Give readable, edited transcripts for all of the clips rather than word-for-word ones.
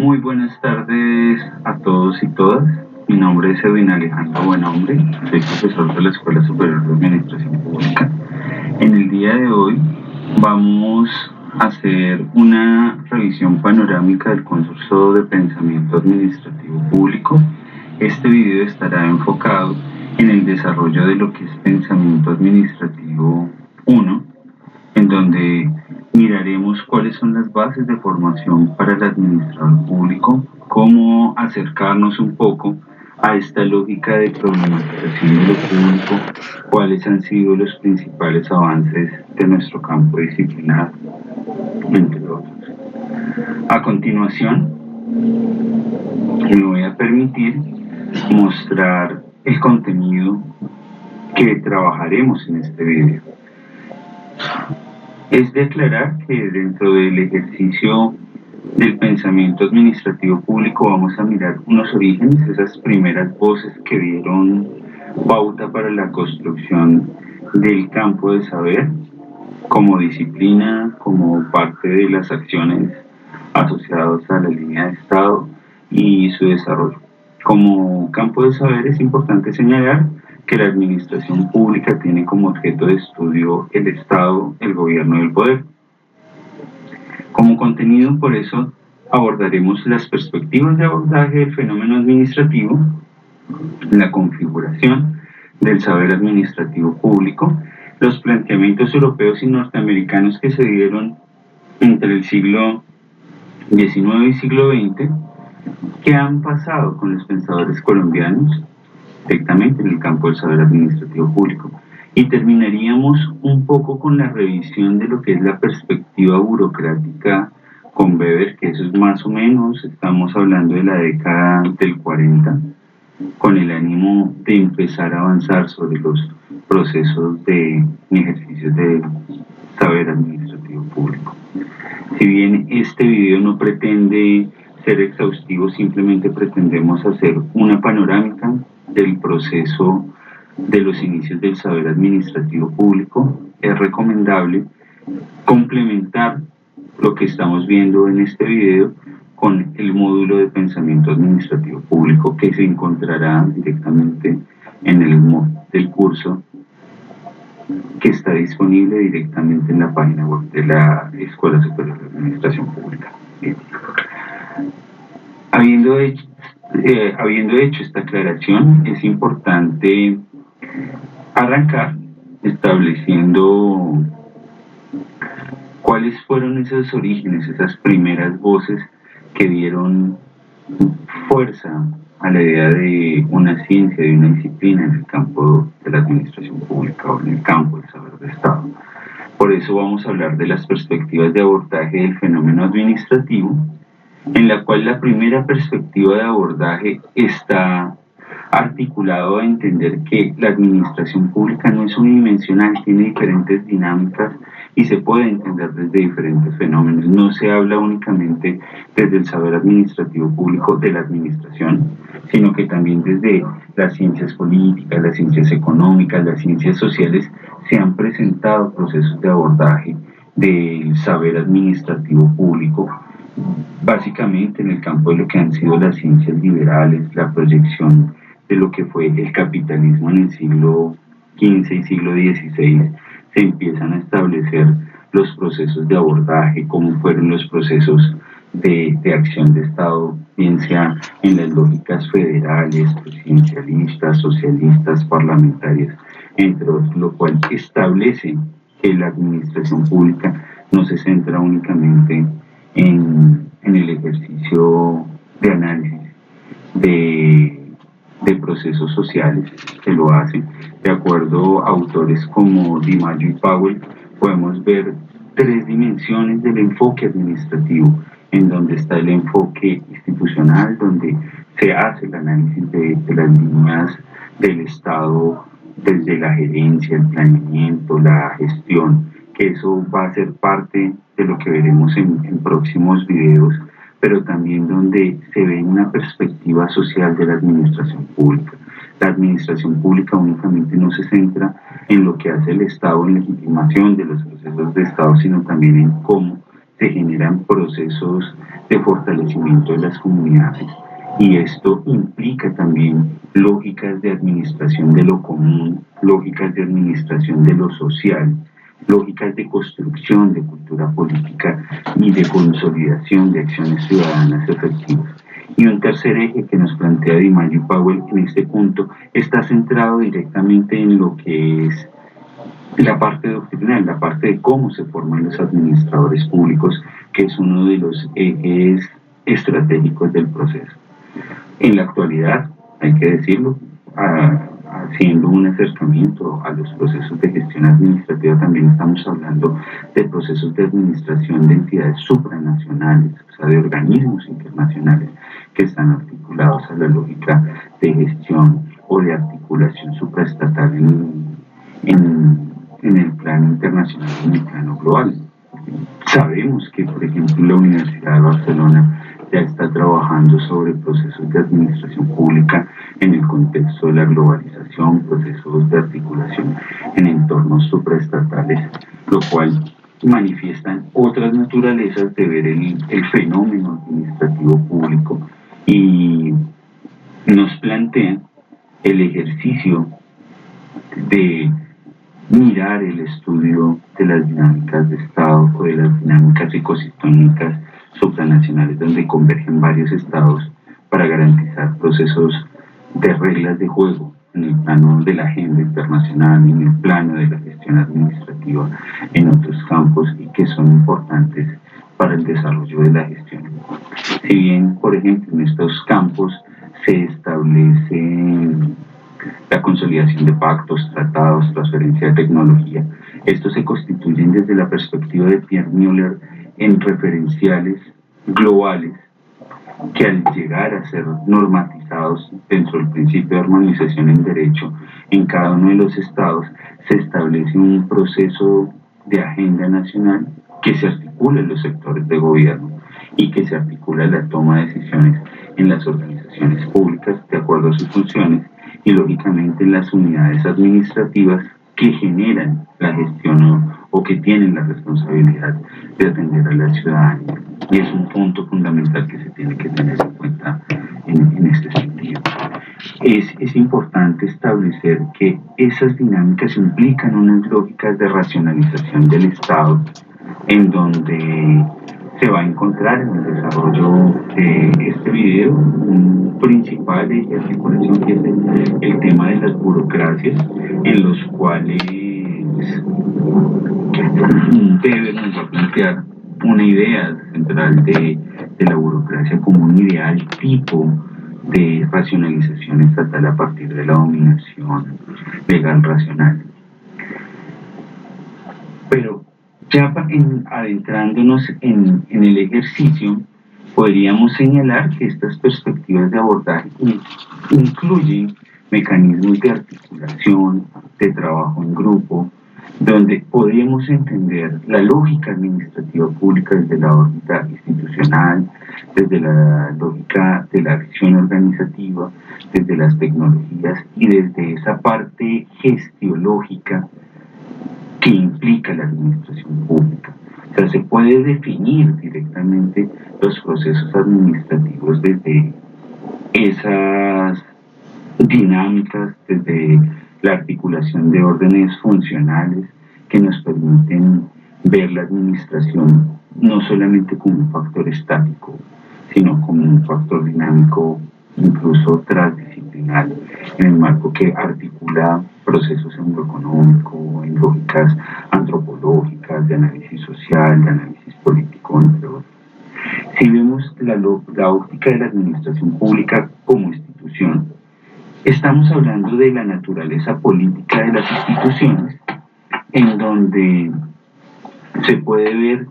Muy buenas tardes a todos y todas. Mi nombre es Edwin Alejandro Buenhombre, soy profesor de la Escuela Superior de Administración Pública. En el día de hoy vamos a hacer una revisión panorámica del curso de Pensamiento Administrativo Público. Este video estará enfocado en el desarrollo de lo que es Pensamiento Administrativo 1, en donde miraremos cuáles son las bases de formación para el administrador público, cómo acercarnos un poco a esta lógica de problematización de lo público, cuáles han sido los principales avances de nuestro campo disciplinar, entre otros. A continuación, me voy a permitir mostrar el contenido que trabajaremos en este video. Es de aclarar que dentro del ejercicio del pensamiento administrativo público vamos a mirar unos orígenes, esas primeras voces que dieron pauta para la construcción del campo de saber como disciplina, como parte de las acciones asociadas a la línea de Estado y su desarrollo. Como campo de saber es importante señalar que la administración pública tiene como objeto de estudio el Estado, el gobierno y el poder. Como contenido, por eso, abordaremos las perspectivas de abordaje del fenómeno administrativo, la configuración del saber administrativo público, los planteamientos europeos y norteamericanos que se dieron entre el siglo XIX y siglo XX, que han pasado con los pensadores colombianos, directamente en el campo del saber administrativo público. Y terminaríamos un poco con la revisión de lo que es la perspectiva burocrática con Weber, que eso es más o menos, estamos hablando de la década del 40, con el ánimo de empezar a avanzar sobre los procesos de ejercicios de saber administrativo público. Si bien este video no pretende ser exhaustivo, simplemente pretendemos hacer una panorámica del proceso de los inicios del saber administrativo público, es recomendable complementar lo que estamos viendo en este video con el módulo de pensamiento administrativo público que se encontrará directamente en el del curso que está disponible directamente en la página web de la Escuela Superior de Administración Pública. Habiendo hecho esta aclaración, es importante arrancar estableciendo cuáles fueron esos orígenes, esas primeras voces que dieron fuerza a la idea de una ciencia, de una disciplina en el campo de la administración pública o en el campo del saber de Estado. Por eso vamos a hablar de las perspectivas de abordaje del fenómeno administrativo, en la cual la primera perspectiva de abordaje está articulado a entender que la administración pública no es unidimensional, tiene diferentes dinámicas y se puede entender desde diferentes fenómenos. No se habla únicamente desde el saber administrativo público de la administración, sino que también desde las ciencias políticas, las ciencias económicas, las ciencias sociales se han presentado procesos de abordaje del saber administrativo público, básicamente en el campo de lo que han sido las ciencias liberales, la proyección de lo que fue el capitalismo en el siglo XV y siglo XVI, se empiezan a establecer los procesos de abordaje, cómo fueron los procesos de acción de Estado, bien sea en las lógicas federales, presidencialistas, socialistas, parlamentarias, entre otros, lo cual establece que la administración pública no se centra únicamente en el ejercicio de análisis de procesos sociales, que lo hacen. De acuerdo a autores como DiMaggio y Powell, podemos ver tres dimensiones del enfoque administrativo, en donde está el enfoque institucional, donde se hace el análisis de las líneas del Estado, desde la gerencia, el planeamiento, la gestión, que eso va a ser parte de lo que veremos en próximos videos, pero también donde se ve una perspectiva social de la administración pública. La administración pública únicamente no se centra en lo que hace el Estado en legitimación de los procesos de Estado, sino también en cómo se generan procesos de fortalecimiento de las comunidades, y esto implica también lógicas de administración de lo común, lógicas de administración de lo social, lógicas de construcción de cultura política y de consolidación de acciones ciudadanas efectivas. Y un tercer eje que nos plantea Di Maggio y Powell en este punto está centrado directamente en lo que es la parte doctrinal, la parte de cómo se forman los administradores públicos, que es uno de los ejes estratégicos del proceso. En la actualidad, hay que decirlo, haciendo un acercamiento a los procesos de gestión administrativa, también estamos hablando de procesos de administración de entidades supranacionales, o sea, de organismos internacionales que están articulados a la lógica de gestión o de articulación supraestatal en el plano internacional y en el plano global. Sabemos que, por ejemplo, la Universidad de Barcelona ya está trabajando sobre procesos de administración pública en el contexto de la globalización, procesos de articulación en entornos supraestatales, lo cual manifiestan otras naturalezas de ver el fenómeno administrativo público y nos plantean el ejercicio de mirar el estudio de las dinámicas de Estado o de las dinámicas ecosistémicas supranacionales donde convergen varios estados para garantizar procesos de reglas de juego en el plano de la agenda internacional, en el plano de la gestión administrativa, en otros campos y que son importantes para el desarrollo de la gestión. Si bien, por ejemplo, en estos campos se establece la consolidación de pactos, tratados, transferencia de tecnología, estos se constituyen desde la perspectiva de Pierre Müller en referenciales globales que al llegar a ser normatizados dentro del principio de armonización en derecho en cada uno de los estados, se establece un proceso de agenda nacional que se articula en los sectores de gobierno y que se articula en la toma de decisiones en las organizaciones públicas de acuerdo a sus funciones y lógicamente en las unidades administrativas que generan la gestión o que tienen la responsabilidad de atender a la ciudadanía. Y es un punto fundamental que se tiene que tener en cuenta en este sentido. Es importante establecer que esas dinámicas implican unas lógicas de racionalización del Estado en donde se va a encontrar en el desarrollo de este video un principal eje de articulación que es el tema de las burocracias, en los cuales Weber nos va a plantear una idea central de la burocracia como un ideal tipo de racionalización estatal a partir de la dominación legal racional. Pero ya adentrándonos en el ejercicio, podríamos señalar que estas perspectivas de abordaje incluyen mecanismos de articulación, de trabajo en grupo, donde podemos entender la lógica administrativa pública desde la órbita institucional, desde la lógica de la acción organizativa, desde las tecnologías y desde esa parte gestiológica que implica la administración pública. O sea, se puede definir directamente los procesos administrativos desde esas dinámicas, desde la articulación de órdenes funcionales que nos permiten ver la administración no solamente como un factor estático, sino como un factor dinámico, incluso transdisciplinar, en el marco que articula procesos en lo económico, en lógicas antropológicas, de análisis social, de análisis político, entre otros. Si vemos la óptica de la administración pública como institución, estamos hablando de la naturaleza política de las instituciones, en donde se puede ver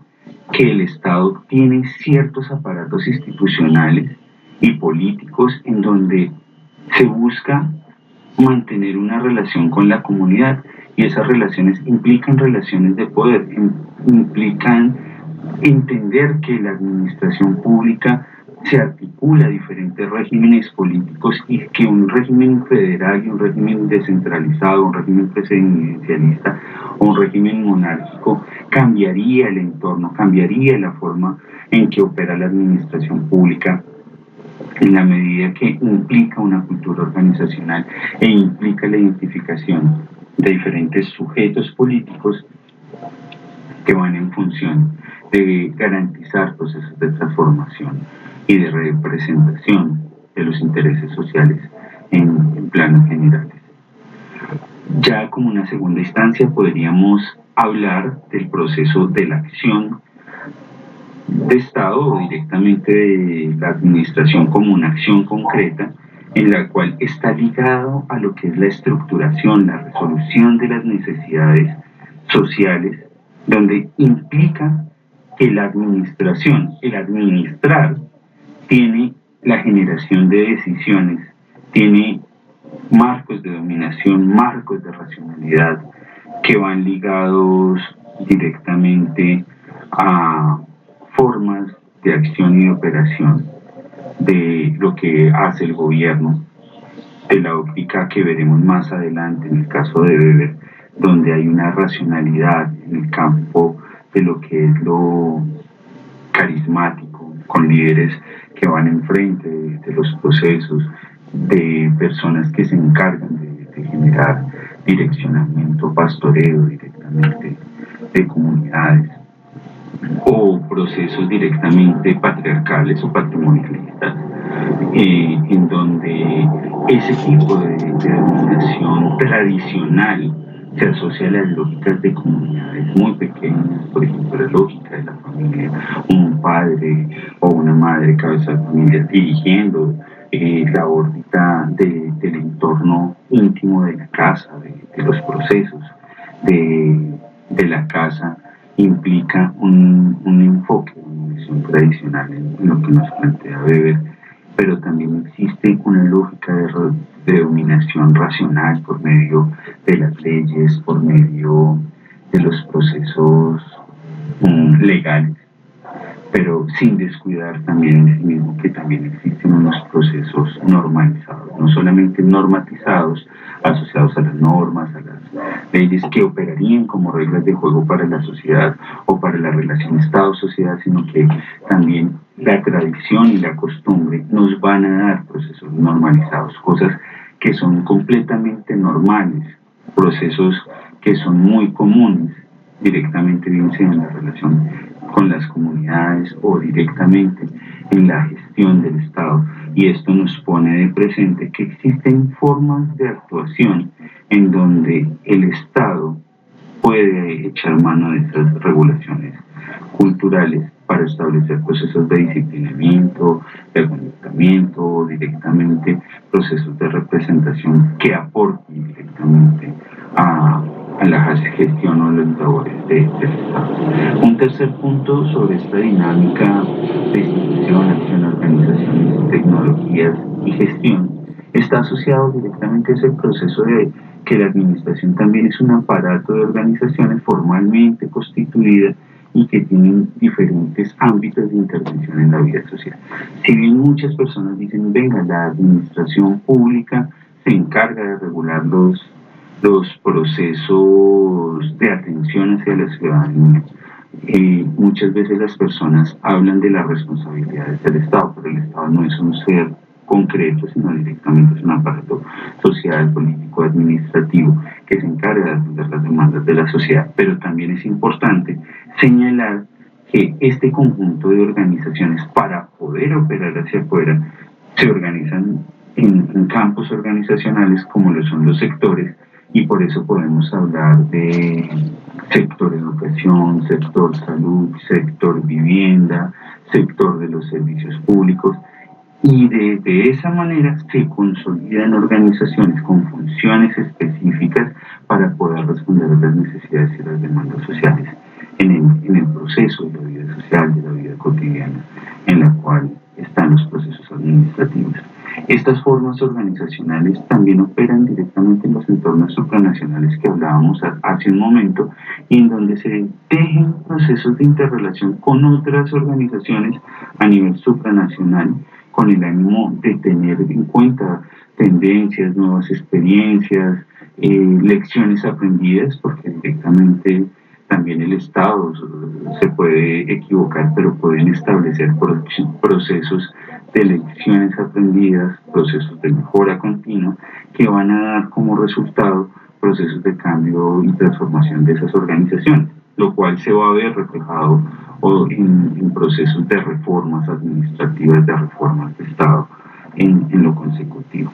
que el Estado tiene ciertos aparatos institucionales y políticos en donde se busca mantener una relación con la comunidad y esas relaciones implican relaciones de poder, implican entender que la administración pública se articula diferentes regímenes políticos y que un régimen federal y un régimen descentralizado, un régimen presidencialista o un régimen monárquico cambiaría el entorno, cambiaría la forma en que opera la administración pública en la medida que implica una cultura organizacional e implica la identificación de diferentes sujetos políticos que van en función de garantizar procesos de transformación y de representación de los intereses sociales en planos generales. Ya como una segunda instancia podríamos hablar del proceso de la acción de Estado o directamente de la administración como una acción concreta en la cual está ligado a lo que es la estructuración, la resolución de las necesidades sociales, donde implica que la administración, el administrar, tiene la generación de decisiones, tiene marcos de dominación, marcos de racionalidad que van ligados directamente a formas de acción y de operación de lo que hace el gobierno, de la óptica que veremos más adelante en el caso de Weber, donde hay una racionalidad en el campo de lo que es lo carismático, con líderes que van enfrente de los procesos, de personas que se encargan de generar direccionamiento, pastoreo directamente de comunidades, o procesos directamente patriarcales o patrimonialistas, en donde ese tipo de dominación tradicional se asocia a las lógicas de comunidades muy pequeñas, por ejemplo la lógica de la familia, un padre o una madre cabeza de familia dirigiendo la órbita del entorno íntimo de la casa, de los procesos de la casa, implica un enfoque, una visión tradicional en lo que nos plantea Weber, pero también existe una lógica de dominación racional por medio de las leyes, por medio de los procesos legales, pero sin descuidar también en sí mismo que también existen unos procesos normalizados, no solamente normatizados, asociados a las normas, a las leyes que operarían como reglas de juego para la sociedad o para la relación Estado-sociedad, sino que también la tradición y la costumbre nos van a dar procesos normalizados, cosas que son completamente normales, procesos que son muy comunes directamente, bien sea en la relación con las comunidades o directamente en la gestión del Estado. Y esto nos pone de presente que existen formas de actuación en donde el Estado puede echar mano de estas regulaciones culturales para establecer procesos de disciplinamiento, de acompañamiento o directamente procesos de representación que aporten directamente a la gestión o los labores del Estado. Un tercer punto sobre esta dinámica de institución, acción, organizaciones, tecnologías y gestión está asociado directamente a ese proceso de que la administración también es un aparato de organizaciones formalmente constituidas y que tienen diferentes ámbitos de intervención en la vida social. Si bien muchas personas dicen, venga, la administración pública se encarga de regular los procesos de atención hacia la ciudadanía, muchas veces las personas hablan de las responsabilidades del Estado, pero el Estado no es un ser concreto, sino directamente es un aparato social, político, administrativo que se encarga de atender las demandas de la sociedad. Pero también es importante señalar que este conjunto de organizaciones, para poder operar hacia afuera, se organizan en campos organizacionales como lo son los sectores, y por eso podemos hablar de sector educación, sector salud, sector vivienda, sector de los servicios públicos, y de esa manera se consolidan organizaciones con funciones específicas para poder responder a las necesidades y las demandas sociales en el proceso de la vida social, de la vida cotidiana, en la cual están los procesos administrativos. Estas formas organizacionales también operan directamente en los entornos supranacionales que hablábamos hace un momento, y en donde se tejen procesos de interrelación con otras organizaciones a nivel supranacional con el ánimo de tener en cuenta tendencias, nuevas experiencias, lecciones aprendidas, porque directamente también el Estado se puede equivocar, pero pueden establecer procesos de lecciones aprendidas, procesos de mejora continua, que van a dar como resultado procesos de cambio y transformación de esas organizaciones, lo cual se va a ver reflejado en procesos de reformas administrativas, de reformas de Estado en lo consecutivo.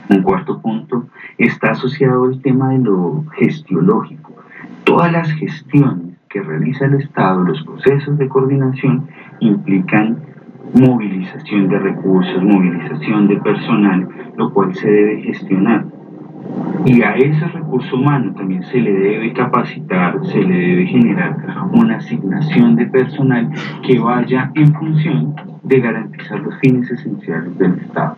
Un cuarto punto está asociado al tema de lo gestiológico. Todas las gestiones que realiza el Estado, los procesos de coordinación, implican movilización de recursos, movilización de personal, lo cual se debe gestionar. Y a ese recurso humano también se le debe capacitar, se le debe generar una asignación de personal que vaya en función de garantizar los fines esenciales del Estado.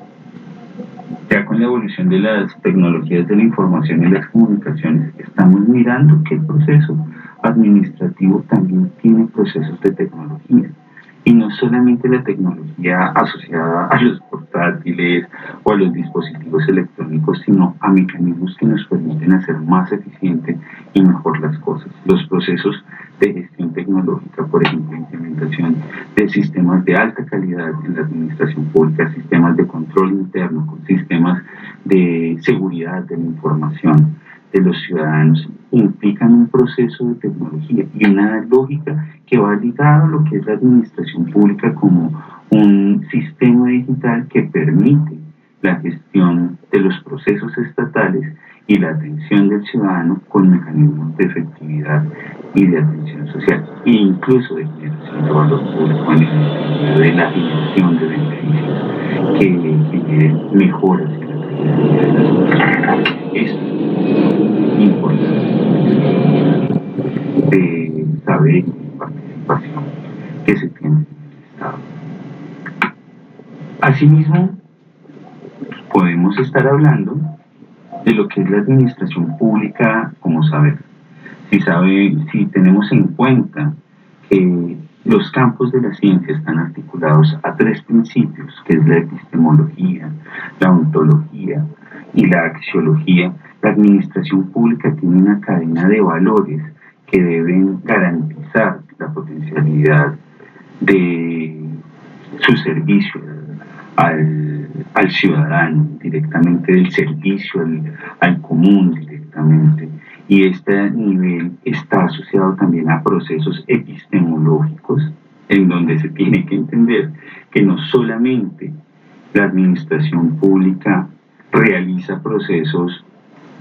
Ya con la evolución de las tecnologías de la información y las comunicaciones, estamos mirando que el proceso administrativo también tiene procesos de tecnología. Y no solamente la tecnología asociada a los portátiles o a los dispositivos electrónicos, sino a mecanismos que nos permiten hacer más eficiente y mejor las cosas. Los procesos de gestión tecnológica, por ejemplo, implementación de sistemas de alta calidad en la administración pública, sistemas de control interno, con sistemas de seguridad de la información de los ciudadanos, implican un proceso de tecnología y una lógica que va ligada a lo que es la administración pública como un sistema digital que permite la gestión de los procesos estatales y la atención del ciudadano con mecanismos de efectividad y de atención social, e incluso de generación de valor público en el sentido de la generación de beneficios que generen mejoras en la calidad de la sociedad. Esto es importante de saber y participación que se tiene en el Estado. Asimismo, podemos estar hablando de lo que es la administración pública como saber. Si tenemos en cuenta que los campos de la ciencia están articulados a tres principios, que es la epistemología, la ontología y la axiología, la administración pública tiene una cadena de valores que deben garantizar la potencialidad de su servicio al ciudadano, directamente del servicio al común directamente. Y este nivel está asociado también a procesos epistemológicos, en donde se tiene que entender que no solamente la administración pública realiza procesos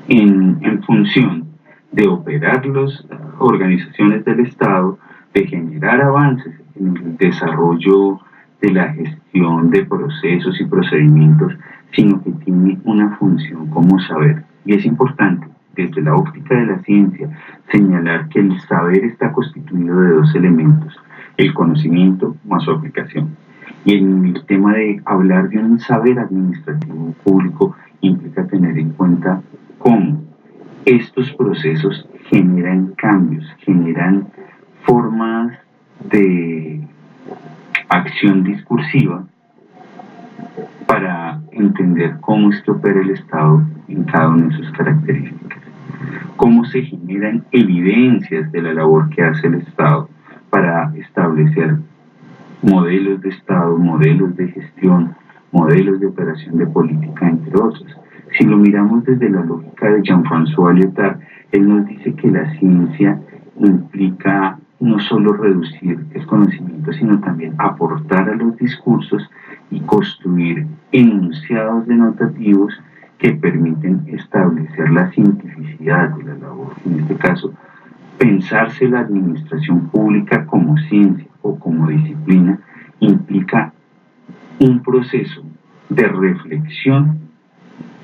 en función de operar las organizaciones del Estado, de generar avances en el desarrollo de la gestión de procesos y procedimientos, sino que tiene una función como saber. Y es importante, desde la óptica de la ciencia, señalar que el saber está constituido de dos elementos: el conocimiento más su aplicación. Y en el tema de hablar de un saber administrativo público implica tener en cuenta cómo estos procesos generan cambios, generan formas de acción discursiva para entender cómo es que opera el Estado en cada una de sus características, cómo se generan evidencias de la labor que hace el Estado para establecer modelos de Estado, modelos de gestión, modelos de operación de política, entre otros. Si lo miramos desde la lógica de Jean-François Lyotard, él nos dice que la ciencia implica no solo reducir el conocimiento, sino también aportar a los discursos y construir enunciados denotativos que permiten establecer la cientificidad de la labor. En este caso, pensarse la administración pública como ciencia o como disciplina implica un proceso de reflexión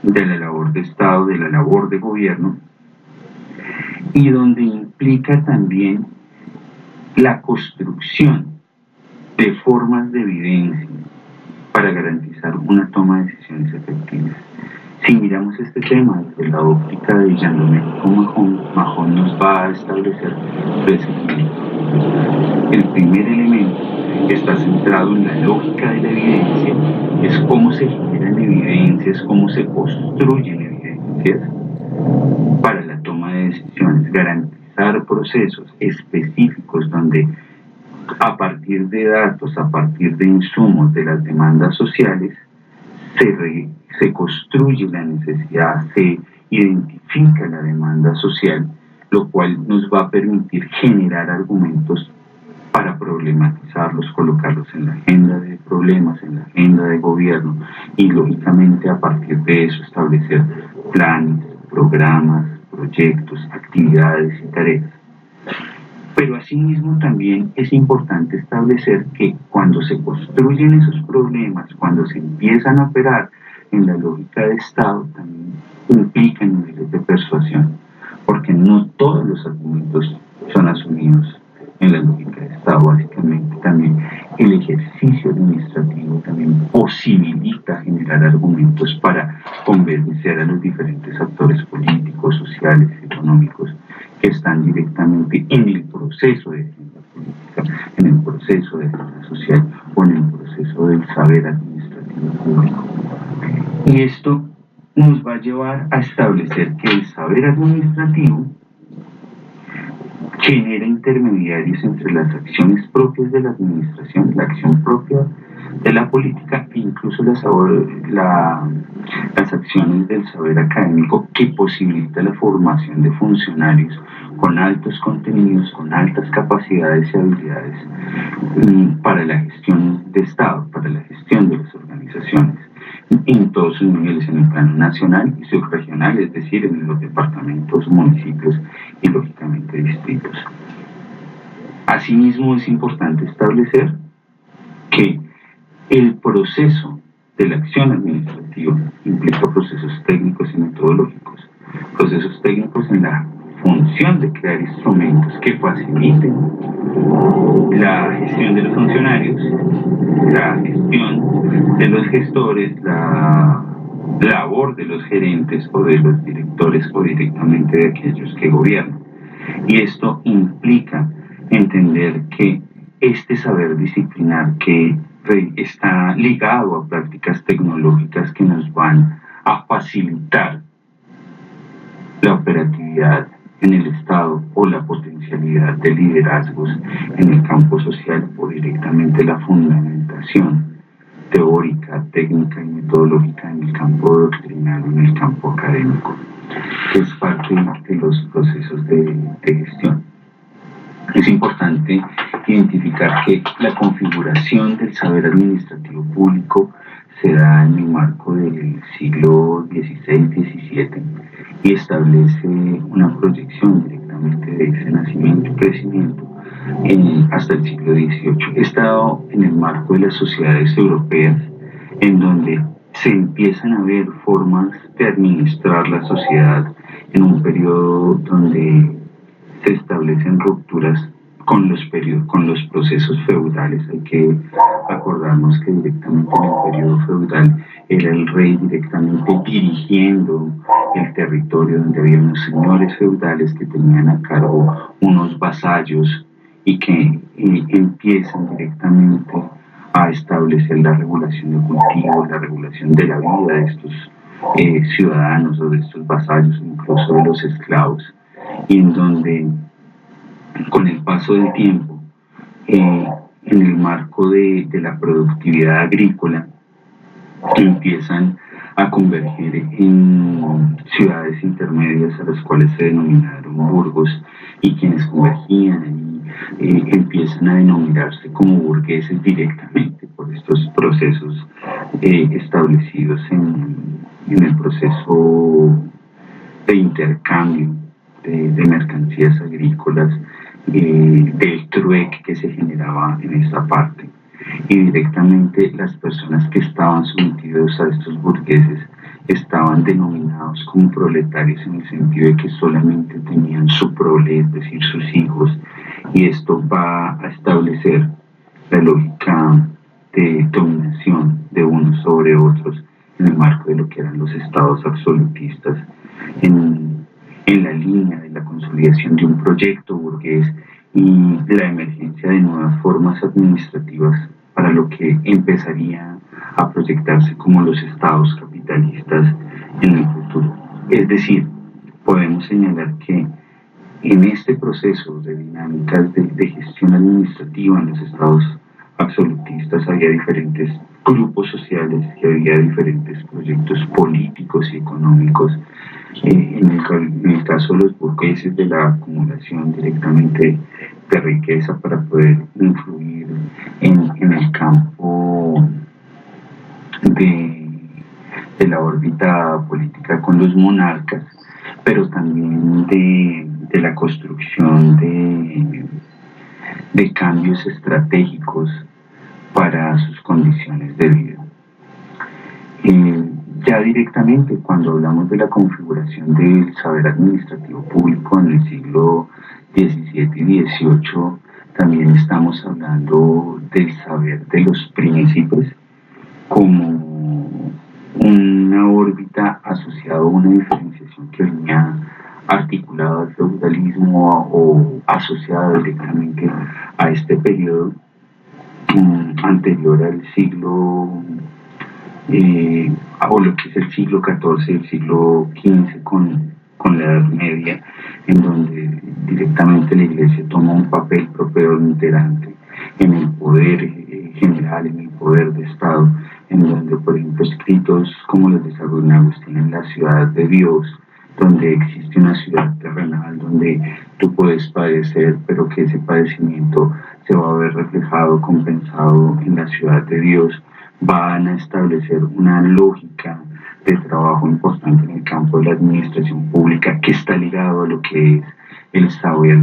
de la labor de Estado, de la labor de gobierno, y donde implica también la construcción de formas de evidencia para garantizar una toma de decisiones efectivas. Si miramos este tema desde la óptica de Jean-Domenico Mahon nos va a establecer tres elementos. El primer elemento está centrado en la lógica de la evidencia cómo se generan evidencias, cómo se construyen evidencias para la toma de decisiones, garantizar procesos específicos donde a partir de datos, a partir de insumos de las demandas sociales, se construye la necesidad, se identifica la demanda social, lo cual nos va a permitir generar argumentos para problematizarlos, colocarlos en la agenda de problemas, en la agenda de gobierno y lógicamente a partir de eso establecer planes, programas, proyectos, actividades y tareas. Pero asimismo también es importante establecer que cuando se construyen esos problemas, cuando se empiezan a operar en la lógica de Estado, también implican niveles de persuasión, porque no todos los argumentos son asumidos en la lógica de Estado. Básicamente también el ejercicio administrativo también posibilita generar argumentos para convencer a los diferentes actores políticos, sociales, económicos que están directamente en el proceso de agenda política, en el proceso de agenda social o en el proceso del saber administrativo público. Y esto nos va a llevar a establecer que el saber administrativo genera intermediarios entre las acciones propias de la administración, la acción propia de la política e incluso las acciones del saber académico que posibilita la formación de funcionarios con altos contenidos, con altas capacidades y habilidades para la gestión de Estado, para la gestión de las organizaciones en todos sus niveles, en el plano nacional y subregional, es decir, en los departamentos, municipios y lógicamente distritos. Asimismo, es importante establecer que el proceso de la acción administrativa implica procesos técnicos y metodológicos, procesos técnicos en la función de crear instrumentos que faciliten la gestión de los funcionarios, la gestión de los gestores, la labor de los gerentes o de los directores o directamente de aquellos que gobiernan. Y esto implica entender que este saber disciplinar que está ligado a prácticas tecnológicas que nos van a facilitar la operatividad en el Estado o la potencialidad de liderazgos en el campo social o directamente la fundamentación teórica, técnica y metodológica en el campo doctrinal, en el campo académico, que es parte de los procesos de gestión. Es importante identificar que la configuración del saber administrativo público se da en el marco del siglo XVI-XVII y establece una proyección directamente de ese nacimiento y crecimiento hasta el siglo XVIII. Está dado en el marco de las sociedades europeas, en donde se empiezan a ver formas de administrar la sociedad en un periodo donde se establecen rupturas con los procesos feudales. Hay que acordarnos que directamente en el periodo feudal era el rey directamente dirigiendo el territorio, donde había unos señores feudales que tenían a cargo unos vasallos y que empiezan directamente a establecer la regulación de cultivo, la regulación de la vida de estos ciudadanos o de estos vasallos, incluso de los esclavos, y en donde con el paso del tiempo, en el marco de la productividad agrícola, empiezan a converger en ciudades intermedias a las cuales se denominaron burgos, y quienes convergían allí empiezan a denominarse como burgueses directamente por estos procesos establecidos en el proceso de intercambio de mercancías agrícolas, del trueque que se generaba en esta parte. Y directamente las personas que estaban sometidos a estos burgueses estaban denominados como proletarios en el sentido de que solamente tenían su prole, es decir, sus hijos, y esto va a establecer la lógica de dominación de unos sobre otros en el marco de lo que eran los estados absolutistas, en la línea de la consolidación de un proyecto burgués y de la emergencia de nuevas formas administrativas para lo que empezaría a proyectarse como los estados capitalistas en el futuro. Es decir, podemos señalar que en este proceso de dinámicas de gestión administrativa en los estados absolutistas había diferentes grupos sociales y había diferentes proyectos políticos y económicos. En el caso de los burgueses, de la acumulación directamente de riqueza para poder influir en el campo de la órbita política con los monarcas, pero también de la construcción de cambios estratégicos para sus condiciones de vida. Ya directamente, cuando hablamos de la configuración del saber administrativo público en el siglo XVII y XVIII, también estamos hablando del saber de los príncipes como una órbita asociada a una diferenciación que venía articulada al feudalismo o asociada directamente a este periodo anterior al siglo o lo que es el siglo XIV y el siglo XV con la Edad Media, en donde directamente la Iglesia toma un papel preponderante en el poder general, en el poder de Estado, en donde, por ejemplo, escritos como los de San Agustín en la ciudad de Dios, donde existe una ciudad terrenal, donde tú puedes padecer, pero que ese padecimiento se va a ver reflejado, compensado en la ciudad de Dios, van a establecer una lógica de trabajo importante en el campo de la administración pública que está ligado a lo que es el saber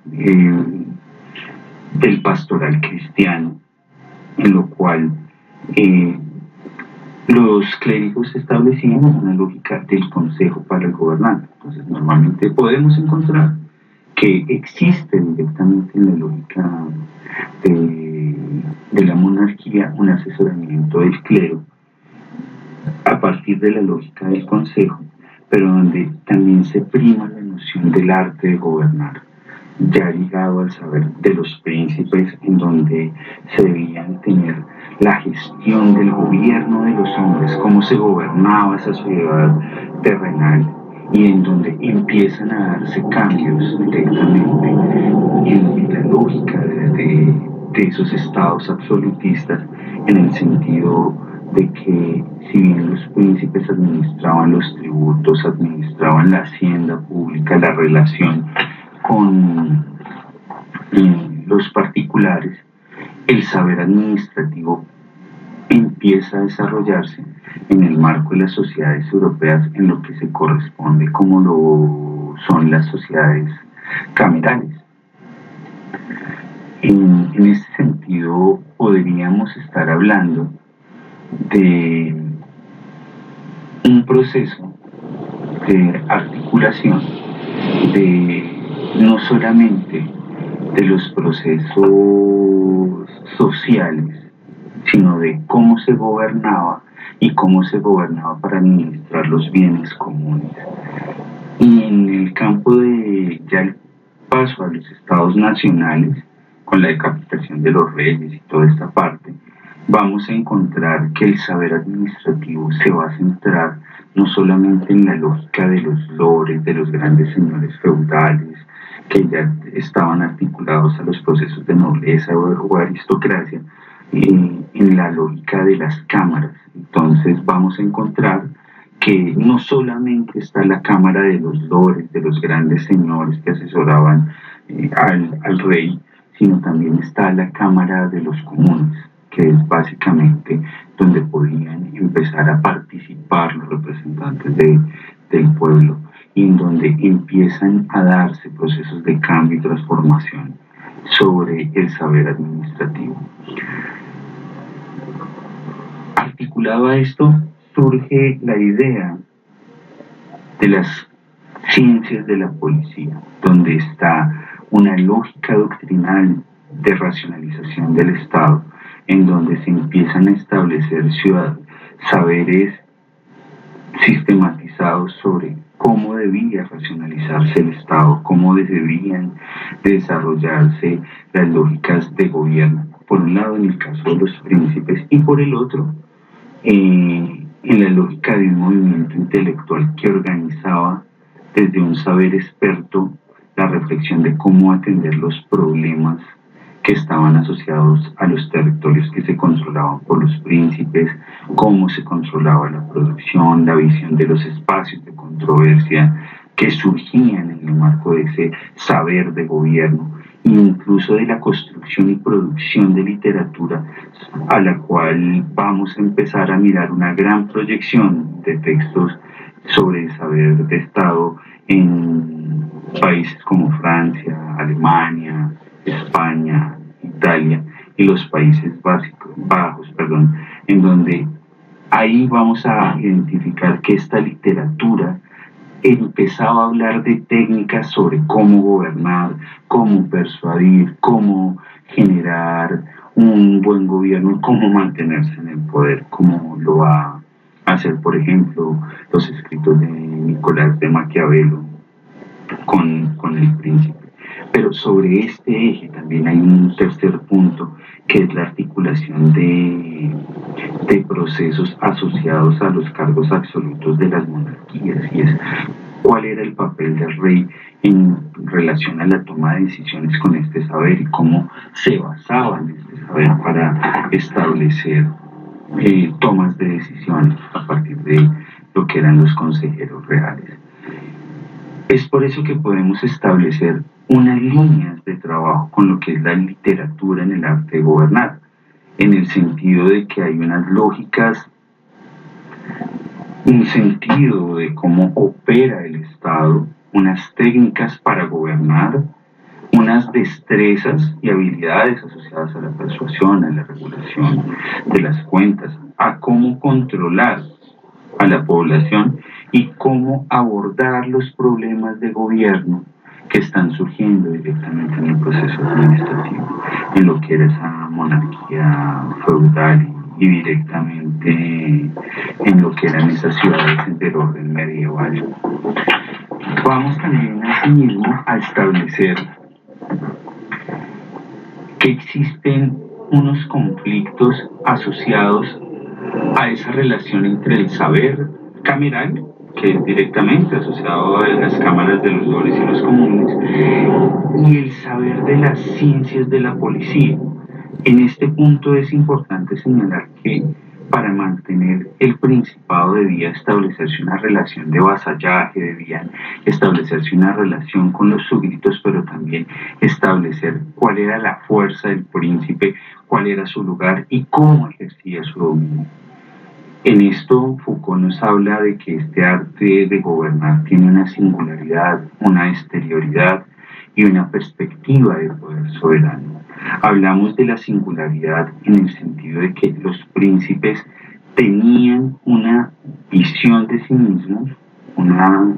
del pastoral cristiano, en lo cual los clérigos establecían una lógica del consejo para el gobernante. Entonces, normalmente podemos encontrar que existe directamente en la lógica de la monarquía un asesoramiento del clero a partir de la lógica del consejo, pero donde también se prima la noción del arte de gobernar, ya ligado al saber de los príncipes, en donde se debían tener la gestión del gobierno de los hombres, cómo se gobernaba esa sociedad terrenal, y en donde empiezan a darse cambios directamente en la lógica de esos estados absolutistas, en el sentido de que si bien los príncipes administraban los tributos, administraban la hacienda pública, la relación con los particulares, el saber administrativo empieza a desarrollarse en el marco de las sociedades europeas, en lo que se corresponde como lo son las sociedades camerales. En este sentido, podríamos estar hablando de un proceso de articulación de no solamente de los procesos sociales, sino de cómo se gobernaba y cómo se gobernaba para administrar los bienes comunes. Y en el campo de ya el paso a los estados nacionales, con la decapitación de los reyes y toda esta parte, vamos a encontrar que el saber administrativo se va a centrar no solamente en la lógica de los lores, de los grandes señores feudales, que ya estaban articulados a los procesos de nobleza o aristocracia, en la lógica de las cámaras. Entonces vamos a encontrar que no solamente está la cámara de los lores, de los grandes señores que asesoraban al rey, sino también está la cámara de los comunes, que es básicamente donde podían empezar a participar los representantes del pueblo, y en donde empiezan a darse procesos de cambio y transformación sobre el saber administrativo. Articulado a esto, surge la idea de las ciencias de la policía, donde está una lógica doctrinal de racionalización del Estado, en donde se empiezan a establecer saberes sistematizados sobre cómo debía racionalizarse el Estado, cómo debían desarrollarse las lógicas de gobierno, por un lado en el caso de los príncipes y por el otro en la lógica de un movimiento intelectual que organizaba desde un saber experto la reflexión de cómo atender los problemas que estaban asociados a los territorios que se controlaban por los príncipes, cómo se controlaba la producción, la visión de los espacios de controversia que surgían en el marco de ese saber de gobierno, e incluso de la construcción y producción de literatura, a la cual vamos a empezar a mirar una gran proyección de textos sobre el saber de Estado en países como Francia, Alemania, España, Italia y los Países Bajos, en donde ahí vamos a identificar que esta literatura empezaba a hablar de técnicas sobre cómo gobernar, cómo persuadir, cómo generar un buen gobierno, cómo mantenerse en el poder, como lo va a hacer, por ejemplo, los escritos de Nicolás de Maquiavelo con el príncipe. Pero sobre este eje también hay un tercer punto, que es la articulación de procesos asociados a los cargos absolutos de las monarquías, y es cuál era el papel del rey en relación a la toma de decisiones con este saber y cómo se basaba en este saber para establecer tomas de decisiones a partir de lo que eran los consejeros reales. Es por eso que podemos establecer unas líneas de trabajo con lo que es la literatura en el arte de gobernar, en el sentido de que hay unas lógicas, un sentido de cómo opera el Estado, unas técnicas para gobernar, unas destrezas y habilidades asociadas a la persuasión, a la regulación de las cuentas, a cómo controlar a la población y cómo abordar los problemas de gobierno que están surgiendo directamente en el proceso administrativo, en lo que era esa monarquía feudal y directamente en lo que eran esas ciudades del orden medieval. Vamos también asimismo a establecer que existen unos conflictos asociados a esa relación entre el saber cameral, que es directamente asociado a las cámaras de los lores y los comunes, y el saber de las ciencias de la policía. En este punto es importante señalar que para mantener el principado debía establecerse una relación de vasallaje, debía establecerse una relación con los súbditos, pero también establecer cuál era la fuerza del príncipe, cuál era su lugar y cómo ejercía su dominio. En esto Foucault nos habla de que este arte de gobernar tiene una singularidad, una exterioridad y una perspectiva de poder soberano. Hablamos de la singularidad en el sentido de que los príncipes tenían una visión de sí mismos, una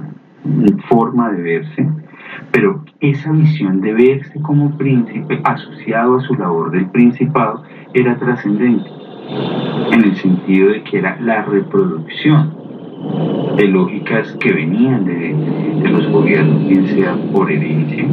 forma de verse, pero esa visión de verse como príncipe asociado a su labor del principado era trascendente, en el sentido de que era la reproducción de lógicas que venían de los gobiernos, bien sea por herencia,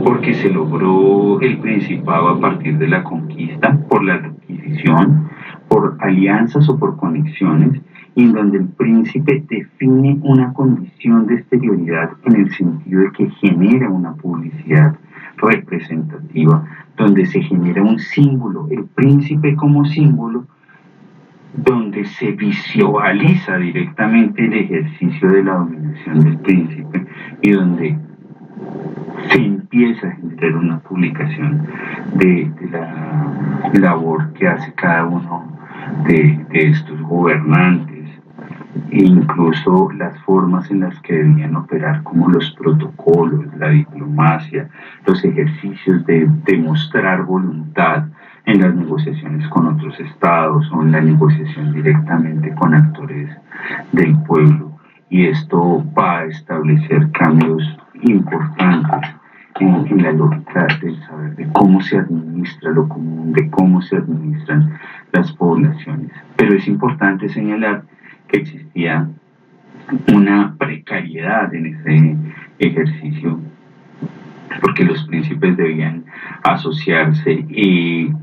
porque se logró el principado a partir de la conquista, por la adquisición, por alianzas o por conexiones, y en donde el príncipe define una condición de exterioridad en el sentido de que genera una publicidad representativa, donde se genera un símbolo, el príncipe como símbolo, donde se visualiza directamente el ejercicio de la dominación del príncipe y donde se empieza a generar una publicación de la labor que hace cada uno de estos gobernantes, e incluso las formas en las que debían operar, como los protocolos, la diplomacia, los ejercicios de demostrar voluntad en las negociaciones con otros estados o en la negociación directamente con actores del pueblo. Y esto va a establecer cambios importantes en la lógica del saber, de cómo se administra lo común, de cómo se administran las poblaciones. Pero es importante señalar que existía una precariedad en ese ejercicio, porque los príncipes debían asociarse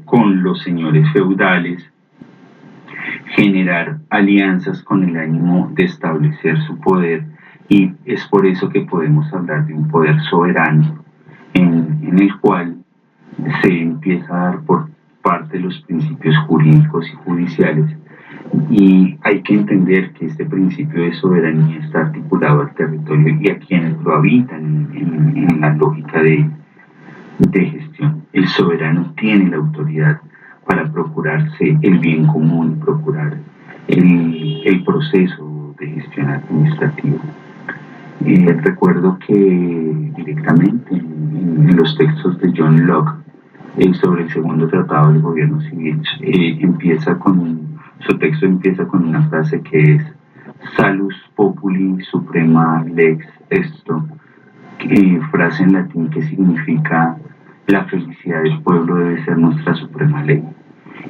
con los señores feudales, generar alianzas con el ánimo de establecer su poder, y es por eso que podemos hablar de un poder soberano en el cual se empieza a dar por parte de los principios jurídicos y judiciales, y hay que entender que este principio de soberanía está articulado al territorio y a quienes lo habitan en la lógica de gestión. El soberano tiene la autoridad para procurarse el bien común, procurar el proceso de gestión administrativa. Recuerdo que directamente en los textos de John Locke sobre el segundo tratado del gobierno civil, su texto empieza con una frase que es Salus populi suprema lex esto, frase en latín que significa la felicidad del pueblo debe ser nuestra suprema ley.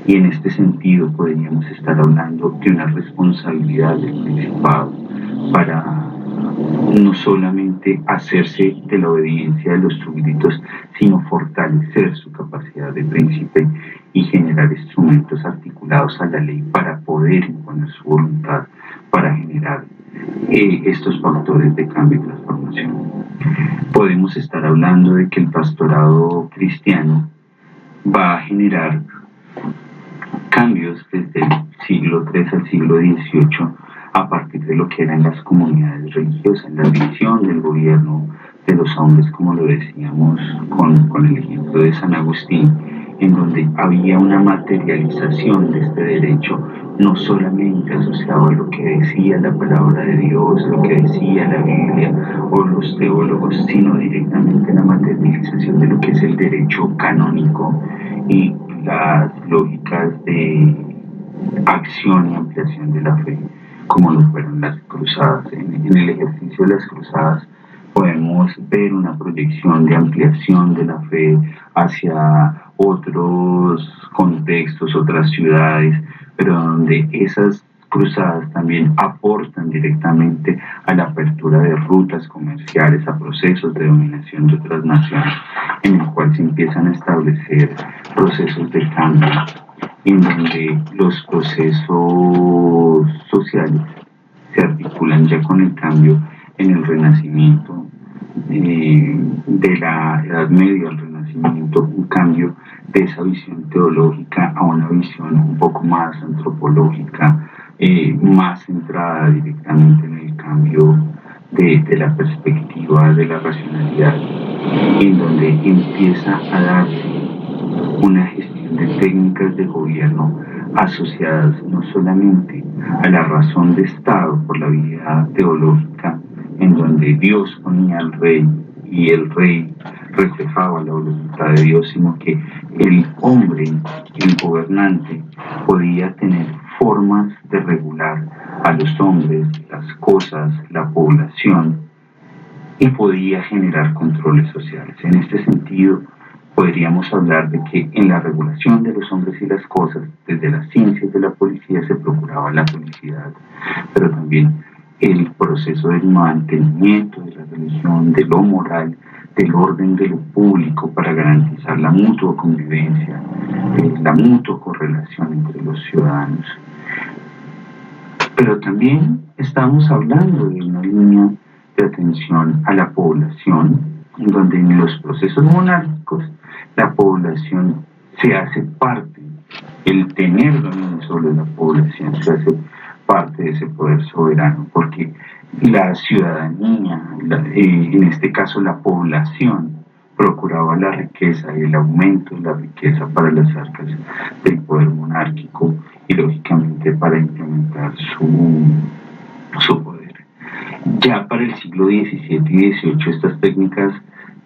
Y en este sentido podríamos estar hablando de una responsabilidad del principado para no solamente hacerse de la obediencia de los súbditos, sino fortalecer su capacidad de príncipe y generar instrumentos articulados a la ley para poder imponer su voluntad, para generar estos factores de cambio y transformación. Podemos estar hablando de que el pastorado cristiano va a generar cambios desde el siglo III al siglo XVIII a partir de lo que eran las comunidades religiosas, la visión del gobierno de los hombres, como lo decíamos con el ejemplo de San Agustín, en donde había una materialización de este derecho, no solamente asociado a lo que decía la palabra de Dios, lo que decía la Biblia o los teólogos, sino directamente la materialización de lo que es el derecho canónico y las lógicas de acción y ampliación de la fe, como lo fueron las cruzadas. En el ejercicio de las cruzadas podemos ver una proyección de ampliación de la fe hacia otros contextos, otras ciudades, pero donde esas cruzadas también aportan directamente a la apertura de rutas comerciales, a procesos de dominación de otras naciones, en el cual se empiezan a establecer procesos de cambio, en donde los procesos sociales se articulan ya con el cambio en el Renacimiento, de la Edad Media al Renacimiento, un cambio de esa visión teológica a una visión un poco más antropológica, más centrada directamente en el cambio de la perspectiva de la racionalidad, en donde empieza a darse una gestión de técnicas de gobierno asociadas no solamente a la razón de Estado por la vía teológica, en donde Dios ponía al rey y el rey reflejaba la voluntad de Dios, sino que el hombre, el gobernante, podía tener formas de regular a los hombres, las cosas, la población, y podía generar controles sociales. En este sentido, podríamos hablar de que en la regulación de los hombres y las cosas, desde las ciencias de la policía se procuraba la felicidad, pero también el proceso del mantenimiento de la religión, de lo moral, del orden de lo público para garantizar la mutua convivencia, la mutua correlación entre los ciudadanos. Pero también estamos hablando de una línea de atención a la población, en donde en los procesos monárquicos la población se hace parte, el tener dominio sobre la población se hace parte de ese poder soberano, porque la ciudadanía, en este caso la población, procuraba la riqueza y el aumento de la riqueza para las arcas del poder monárquico y lógicamente para implementar su poder. Ya para el siglo XVII y XVIII estas técnicas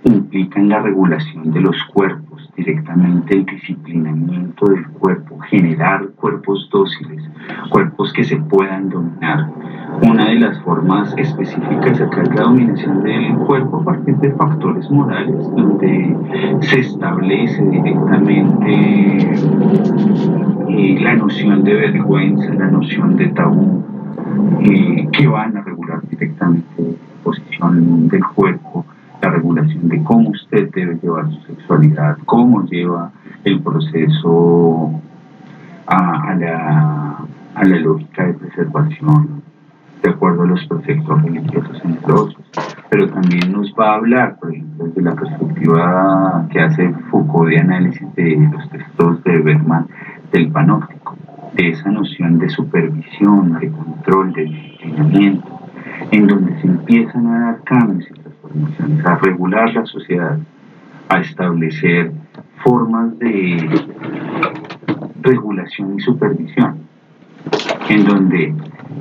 implican la regulación de los cuerpos, directamente el disciplinamiento del cuerpo, generar cuerpos dóciles, cuerpos que se puedan dominar. Una de las formas específicas acá es la dominación del cuerpo a partir de factores morales, donde se establece directamente la noción de vergüenza, la noción de tabú, que van a regular directamente la posición del cuerpo, la regulación de cómo usted debe llevar su sexualidad, cómo lleva el proceso a a la lógica de preservación de acuerdo a los preceptos religiosos, entre otros. Pero también nos va a hablar, por ejemplo, desde la perspectiva que hace Foucault de análisis de los textos de Bergman del panóptico, de esa noción de supervisión, de control, de disciplinamiento, en donde se empiezan a dar cambios y transformaciones, a regular la sociedad, a establecer formas de regulación y supervisión, en donde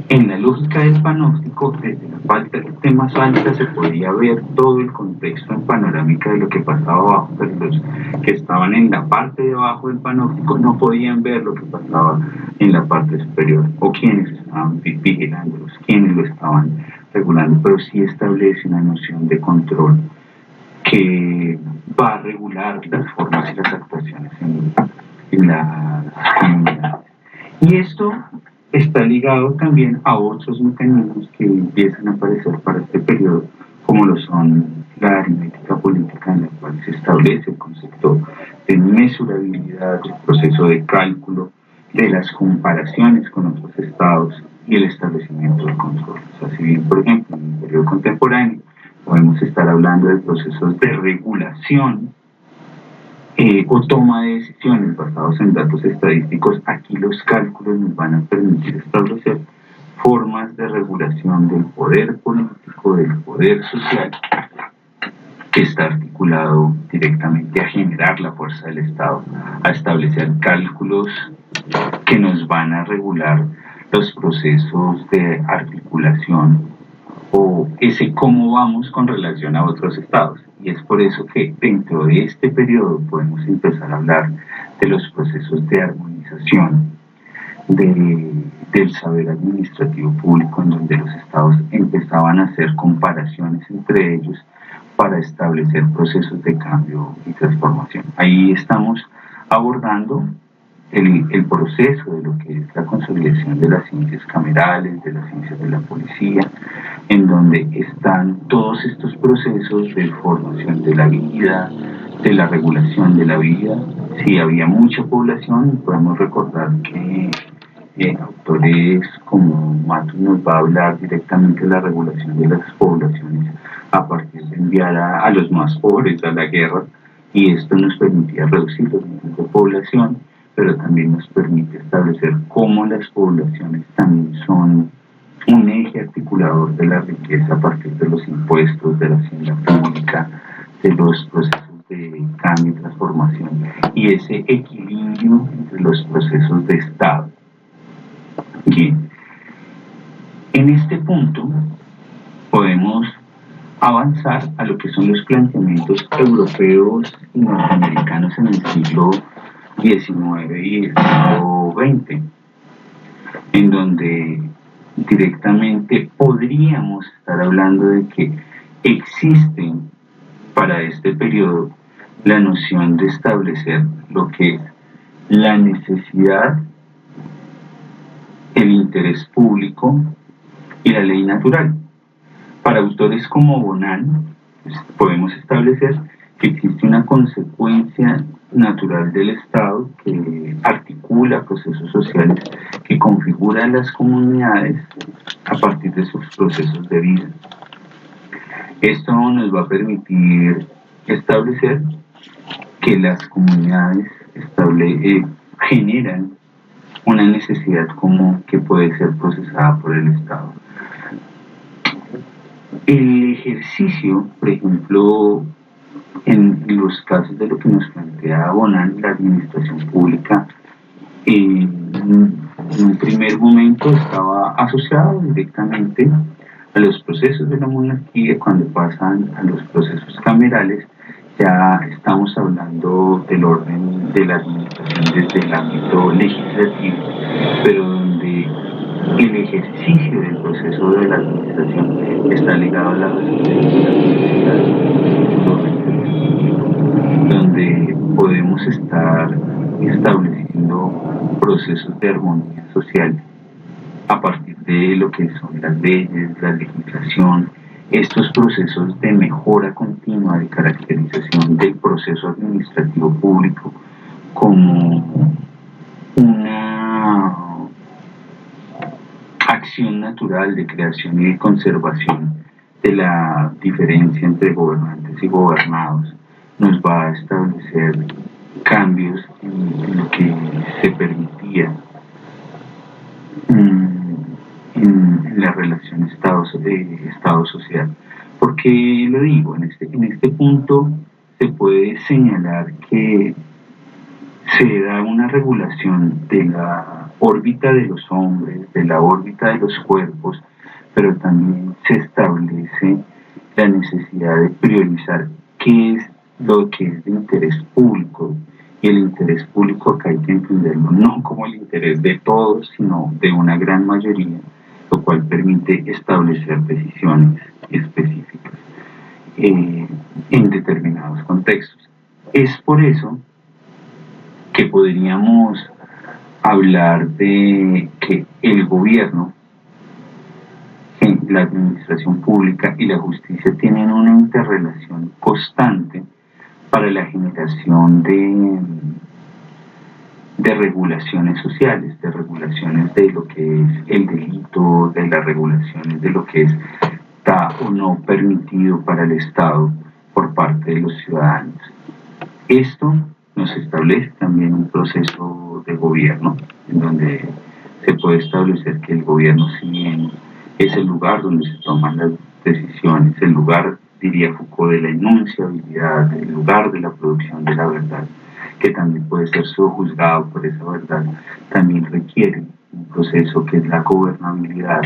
en la lógica del panóptico, desde la parte más alta se podía ver todo el contexto en panorámica de lo que pasaba abajo, pero los que estaban en la parte de abajo del panóptico no podían ver lo que pasaba en la parte superior, o quienes estaban vigilándolos, quienes lo estaban regulando, pero sí establece una noción de control que va a regular las formas y las actuaciones en las comunidades. Y esto está ligado también a otros mecanismos que empiezan a aparecer para este periodo, como lo son la aritmética política, en la cual se establece el concepto de mesurabilidad, el proceso de cálculo, de las comparaciones con otros estados y el establecimiento del control. O sea, si bien, por ejemplo, en el periodo contemporáneo podemos estar hablando de procesos de regulación o toma de decisiones basados en datos estadísticos, aquí los cálculos nos van a permitir establecer formas de regulación del poder político, del poder social, que está articulado directamente a generar la fuerza del Estado, a establecer cálculos que nos van a regular los procesos de articulación o ese cómo vamos con relación a otros estados. Y es por eso que dentro de este periodo podemos empezar a hablar de los procesos de armonización del saber administrativo público, en donde los estados empezaban a hacer comparaciones entre ellos para establecer procesos de cambio y transformación. Ahí estamos abordando el proceso de lo que es la consolidación de las ciencias camerales, de las ciencias de la policía, en donde están todos estos procesos de formación de la vida, de la regulación de la vida. Si había mucha población, podemos recordar que autores como Matus nos va a hablar directamente de la regulación de las poblaciones a partir de enviar a los más pobres a la guerra, y esto nos permitía reducir los niveles de población, pero también nos permite establecer cómo las poblaciones también son un eje articulador de la riqueza a partir de los impuestos, de la hacienda pública, de los procesos de cambio y transformación, y ese equilibrio entre los procesos de Estado. Bien, en este punto podemos avanzar a lo que son los planteamientos europeos y norteamericanos en el siglo XIX y el siglo XX, en donde directamente podríamos estar hablando de que existen para este periodo la noción de establecer lo que es la necesidad, el interés público y la ley natural. Para autores como Bonan, podemos establecer que existe una consecuencia natural del Estado que articula procesos sociales, que configura las comunidades a partir de sus procesos de vida. Esto nos va a permitir establecer que las comunidades generan una necesidad común que puede ser procesada por el Estado. El ejercicio, por ejemplo, en los casos de lo que nos plantea Bonan, la administración pública, en un primer momento estaba asociado directamente a los procesos de la monarquía. Cuando pasan a los procesos camerales, ya estamos hablando del orden de la administración desde el ámbito legislativo, pero donde el ejercicio del proceso de la administración está ligado a la resolución de las necesidades, donde podemos estar estableciendo procesos de armonía social a partir de lo que son las leyes, la legislación, estos procesos de mejora continua, de caracterización del proceso administrativo público como acción natural de creación y de conservación de la diferencia entre gobernantes y gobernados, nos va a establecer cambios en lo que se permitía en la relación Estado-social. ¿Por qué lo digo? En este punto se puede señalar que se da una regulación de la órbita de los hombres, de la órbita de los cuerpos, pero también se establece la necesidad de priorizar qué es lo que es de interés público. Y el interés público acá hay que entenderlo no como el interés de todos, sino de una gran mayoría, lo cual permite establecer decisiones específicas en determinados contextos. Es por eso que podríamos hablar de que el gobierno, la administración pública y la justicia tienen una interrelación constante para la generación de regulaciones sociales, de regulaciones de lo que es el delito, de las regulaciones de lo que está o no permitido para el Estado por parte de los ciudadanos. Esto nos establece también un proceso de gobierno en donde se puede establecer que el gobierno, si bien es el lugar donde se toman las decisiones, el lugar, diría Foucault, de la enunciabilidad, el lugar de la producción de la verdad, que también puede ser sojuzgado por esa verdad, también requiere un proceso que es la gobernabilidad,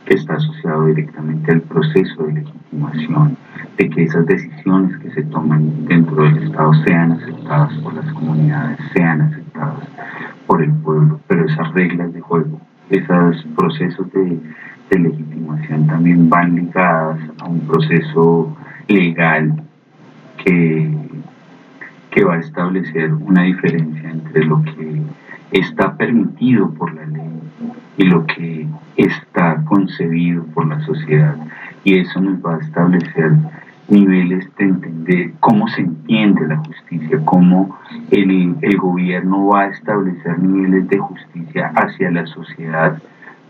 que está asociado directamente al proceso de legitimación, de que esas decisiones que se toman dentro del Estado sean aceptadas por las comunidades, sean aceptadas por el pueblo, pero esas reglas de juego, esos procesos de legitimación también van ligadas a un proceso legal que va a establecer una diferencia entre lo que está permitido por la ley y lo que está concebido por la sociedad. Y eso nos va a establecer niveles de entender cómo se entiende la justicia, cómo el gobierno va a establecer niveles de justicia hacia la sociedad,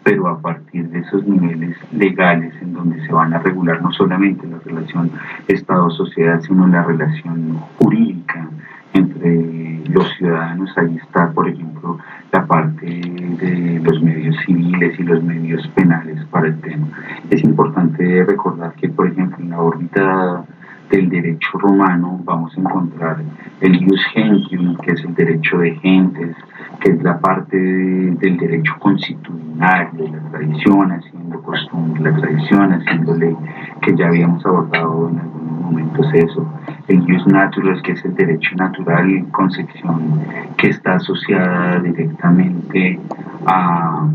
pero a partir de esos niveles legales en donde se van a regular no solamente la relación Estado-sociedad, sino la relación jurídica entre los ciudadanos. Ahí está, por ejemplo, la parte de los medios civiles y los medios penales para el tema. Es importante recordar que, por ejemplo, en la órbita del derecho romano vamos a encontrar el ius gentium, que es el derecho de gentes, que es la parte del derecho constitucional, de la tradición haciendo costumbre, la tradición haciendo ley, que ya habíamos abordado en algunos momentos eso. El ius naturus, que es el derecho natural y concepción que está asociada directamente a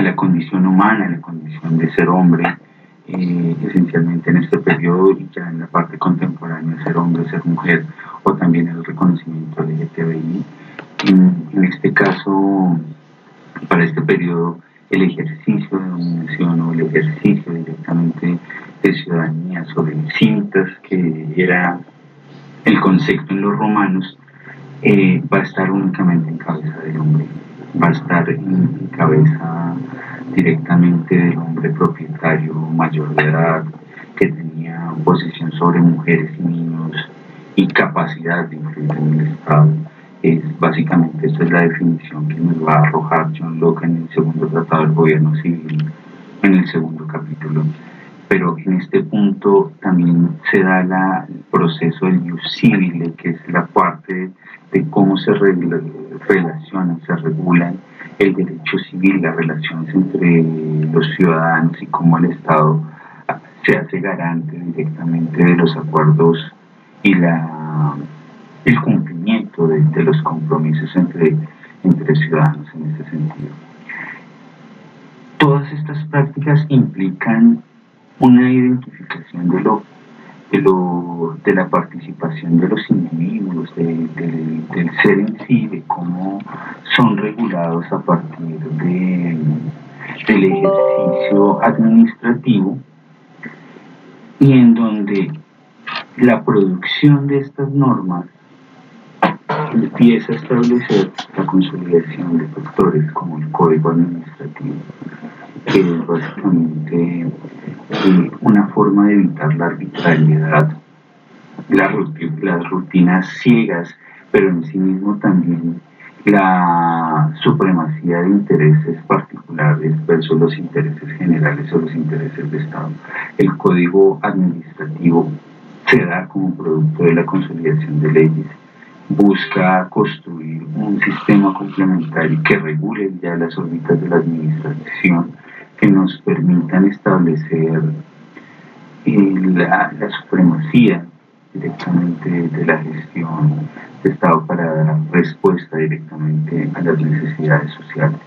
la condición humana, a la condición de ser hombre, esencialmente en este periodo y ya en la parte contemporánea, ser hombre, ser mujer, o también el reconocimiento LGTBI. En este caso, para este periodo, el ejercicio de dominación o el ejercicio directamente de ciudadanía sobre cintas, que era el concepto en los romanos, va a estar únicamente en cabeza del hombre, va a estar en cabeza directamente del hombre propietario mayor de edad, que tenía posición sobre mujeres y niños y capacidad de influir en el Estado. Básicamente esta es la definición que nos va a arrojar John Locke en el segundo tratado del gobierno civil, en el segundo capítulo. Pero en este punto también se da el proceso del ius civile, que es la parte de cómo se relacionan, se regulan el derecho civil, las relaciones entre los ciudadanos y cómo el Estado se hace garante directamente de los acuerdos y el cumplimiento de los compromisos entre ciudadanos en ese sentido. Todas estas prácticas implican una identificación de la participación de los individuos, del ser en sí, de cómo son regulados a partir del ejercicio administrativo, y en donde la producción de estas normas empieza a establecer la consolidación de factores como el código administrativo. básicamente una forma de evitar la arbitrariedad, las rutinas ciegas, pero en sí mismo también la supremacía de intereses particulares versus los intereses generales o los intereses de Estado. El código administrativo se da como producto de la consolidación de leyes, busca construir un sistema complementario que regule ya las órbitas de la administración, que nos permitan establecer la supremacía directamente de la gestión de Estado para dar respuesta directamente a las necesidades sociales.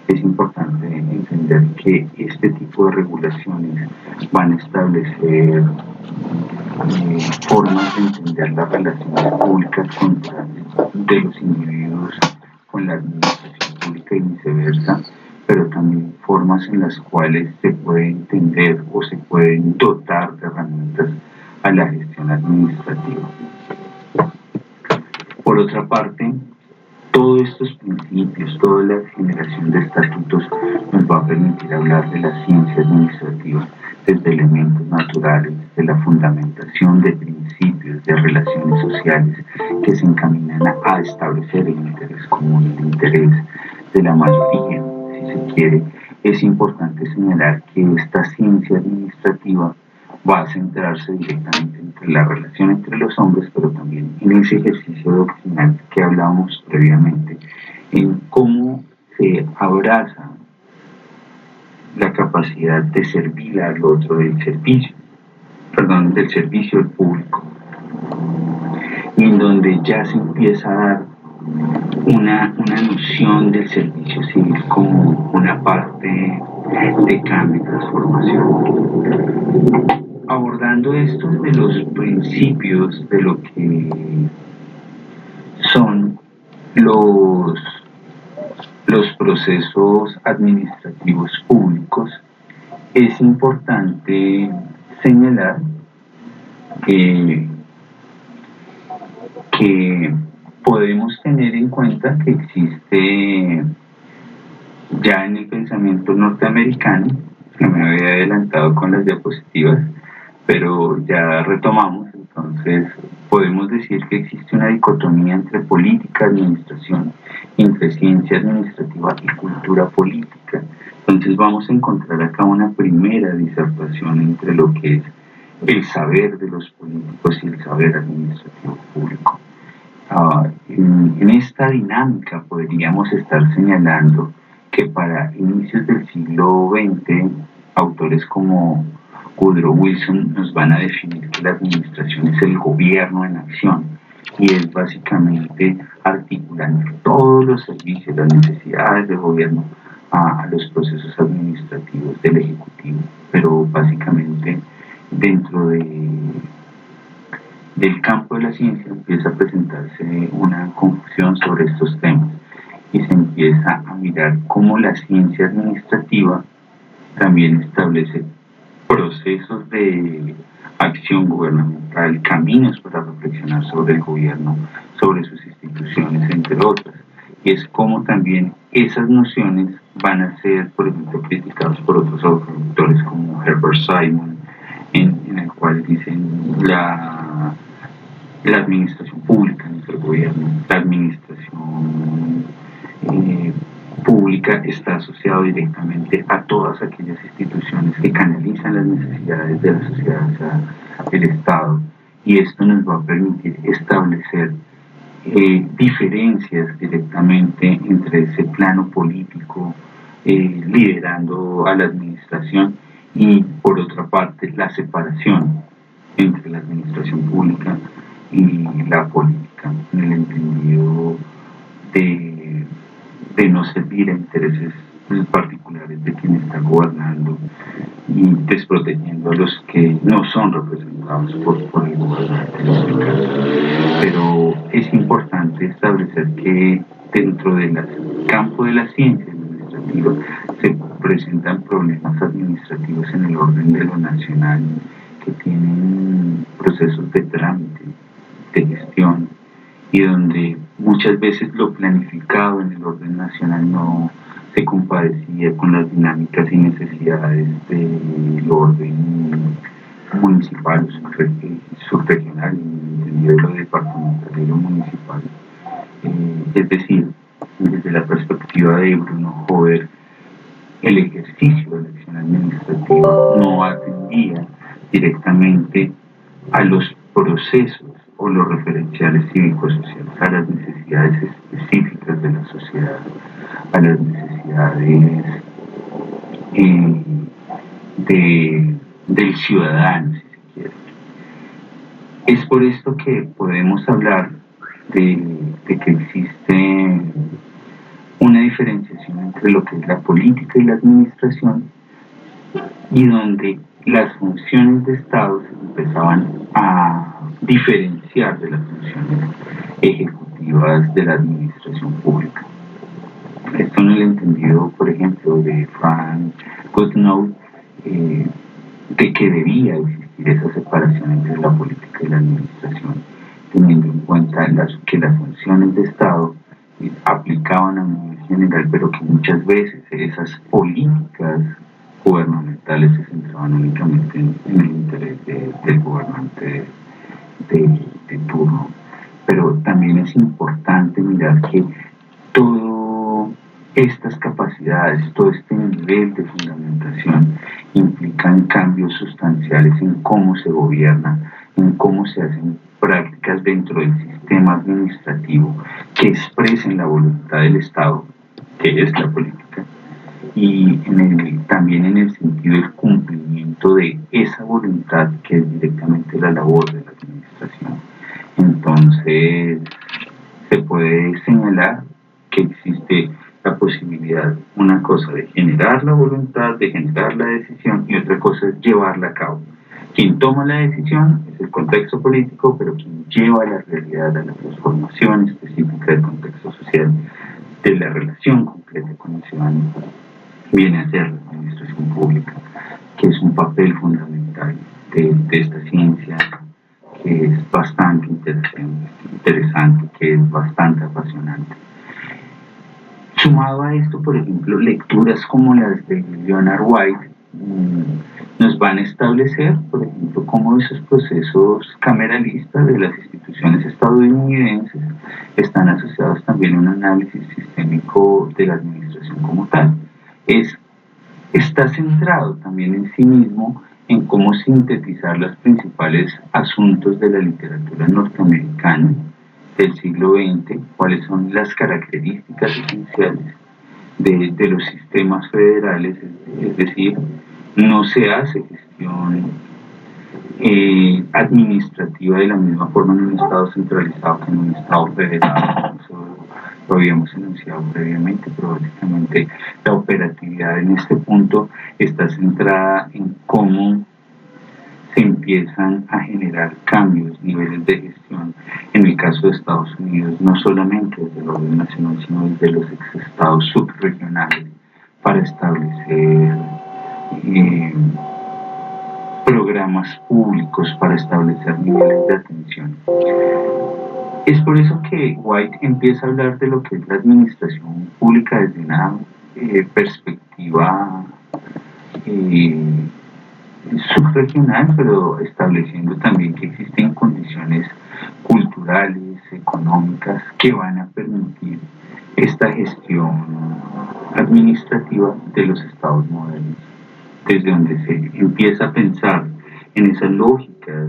Es importante entender que este tipo de regulaciones van a establecer formas de entender las relaciones públicas de los individuos con la administración pública y viceversa, pero también formas en las cuales se puede entender o se pueden dotar de herramientas a la gestión administrativa. Por otra parte, todos estos principios, toda la generación de estatutos nos va a permitir hablar de la ciencia administrativa desde elementos naturales, de la fundamentación de principios, de relaciones sociales que se encaminan a establecer el interés común, el interés de la mayoría, si se quiere. Es importante señalar que esta ciencia administrativa va a centrarse directamente entre la relación entre los hombres, pero también en ese ejercicio doctrinal que hablábamos previamente, en cómo se abraza la capacidad de servir al otro del servicio al público, y en donde ya se empieza a dar una noción del servicio civil como una parte de cambio y transformación. Abordando estos de los principios de lo que son los procesos administrativos públicos, es importante señalar que podemos tener en cuenta que existe ya en el pensamiento norteamericano, que me había adelantado con las diapositivas, pero ya retomamos. Entonces podemos decir que existe una dicotomía entre política, administración, entre ciencia administrativa y cultura política. Entonces vamos a encontrar acá una primera disertación entre lo que es el saber de los políticos y el saber administrativo público. En esta dinámica podríamos estar señalando que para inicios del siglo XX, autores como Woodrow Wilson nos van a definir que la administración es el gobierno en acción, y es básicamente articulando todos los servicios, las necesidades del gobierno a los procesos administrativos del Ejecutivo, pero básicamente dentro del campo de la ciencia empieza a presentarse una confusión sobre estos temas y se empieza a mirar cómo la ciencia administrativa también establece procesos de acción gubernamental, caminos para reflexionar sobre el gobierno, sobre sus instituciones, entre otras. Y es como también esas nociones van a ser, por ejemplo, criticadas por otros autores como Herbert Simon, en el cual dicen la administración pública en nuestro gobierno, la administración pública está asociado directamente a todas aquellas instituciones que canalizan las necesidades de la sociedad hacia el Estado, y esto nos va a permitir establecer diferencias directamente entre ese plano político liderando a la administración y por otra parte la separación entre la administración pública y la política, en el entendido de no servir a intereses particulares de quien está gobernando y desprotegiendo a los que no son representados por el gobernante en este caso. Pero es importante establecer que dentro del campo de la ciencia administrativa se presentan problemas administrativos en el orden de lo nacional que tienen procesos de trámite, de gestión, y donde muchas veces lo planificado en el orden nacional no se compadecía con las dinámicas y necesidades del orden municipal, subregional, y entendido lo departamental y lo municipal. Es decir, desde la perspectiva de Bruno Jover, el ejercicio de la acción administrativa no atendía directamente a los procesos o los referenciales cívicos-sociales, a las necesidades específicas de la sociedad, a las necesidades del ciudadano, si se quiere. Es por esto que podemos hablar de que existe una diferenciación entre lo que es la política y la administración, y donde las funciones de Estado se empezaban a diferenciar de las funciones ejecutivas de la administración pública. Esto en el entendido, por ejemplo, de Frank Goodenough, de que debía existir esa separación entre la política y la administración, teniendo en cuenta que las funciones de Estado aplicaban a nivel general, pero que muchas veces esas políticas gubernamentales se centraban únicamente en el interés del gobernante de turno. Pero también es importante mirar que todas estas capacidades, todo este nivel de fundamentación implican cambios sustanciales en cómo se gobierna, en cómo se hacen prácticas dentro del sistema administrativo que expresen la voluntad del Estado, que es la política, y también en el sentido del cumplimiento de esa voluntad que es directamente la labor de la administración. Entonces, se puede señalar que existe la posibilidad, una cosa de generar la voluntad, de generar la decisión, y otra cosa es llevarla a cabo. Quien toma la decisión es el contexto político, pero quien lleva la realidad a la transformación específica del contexto social, de la relación concreta con el ciudadano, viene a ser la administración pública, que es un papel fundamental de esta ciencia, que es bastante interesante, que es bastante apasionante. Sumado a esto, por ejemplo, lecturas como las de Leonard White nos van a establecer, por ejemplo, cómo esos procesos cameralistas de las instituciones estadounidenses están asociados también a un análisis sistémico de la administración como tal. Está centrado también en sí mismo en cómo sintetizar los principales asuntos de la literatura norteamericana del siglo XX, cuáles son las características esenciales de los sistemas federales, es decir, no se hace gestión administrativa de la misma forma en un Estado centralizado que en un Estado federado. Eso lo habíamos enunciado previamente, pero básicamente la operatividad en este punto está centrada en cómo se empiezan a generar cambios, niveles de gestión, en el caso de Estados Unidos, no solamente desde el orden nacional, sino desde los estados subregionales, para establecer programas públicos, para establecer niveles de atención. Es por eso que White empieza a hablar de lo que es la administración pública desde una perspectiva subregional, pero estableciendo también que existen condiciones culturales, económicas, que van a permitir esta gestión administrativa de los estados modernos, desde donde se empieza a pensar en esas lógicas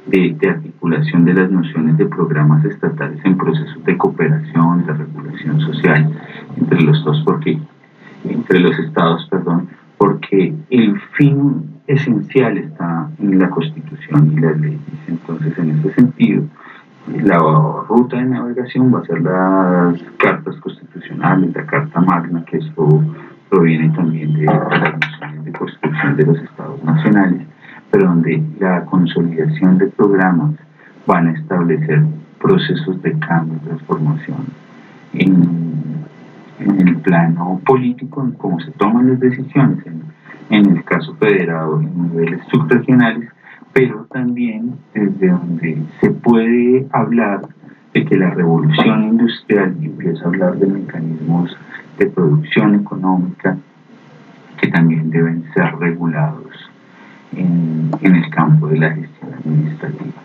de articulación de las nociones de programas estatales en procesos de cooperación, de regulación social entre los estados, porque el fin esencial está en la Constitución y las leyes. Entonces, en ese sentido, la ruta de navegación va a ser las cartas constitucionales, la Carta Magna, que eso proviene también de las nociones de construcción de los estados nacionales, pero donde la consolidación de programas van a establecer procesos de cambio y transformación en el plano político, en cómo se toman las decisiones, en el caso federado, en niveles subregionales, pero también desde donde se puede hablar de que la revolución industrial empieza a hablar de mecanismos de producción económica que también deben ser regulados en el campo de la gestión administrativa.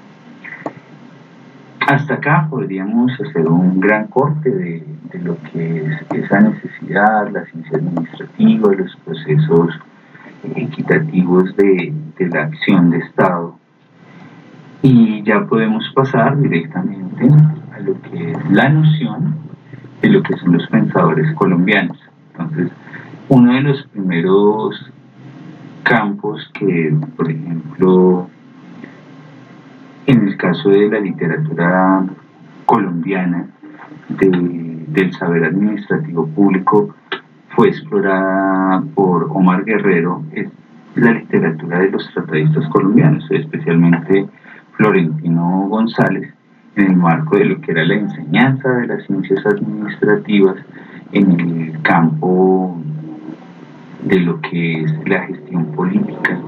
Hasta acá podríamos hacer un gran corte de lo que es esa necesidad, la ciencia administrativa, los procesos equitativos de la acción de Estado. Y ya podemos pasar directamente a lo que es la noción de lo que son los pensadores colombianos. Entonces, uno de los primeros campos que, por ejemplo, en el caso de la literatura colombiana, del saber administrativo público, fue explorada por Omar Guerrero, es la literatura de los tratadistas colombianos, especialmente Florentino González, en el marco de lo que era la enseñanza de las ciencias administrativas en el campo de lo que es la gestión política,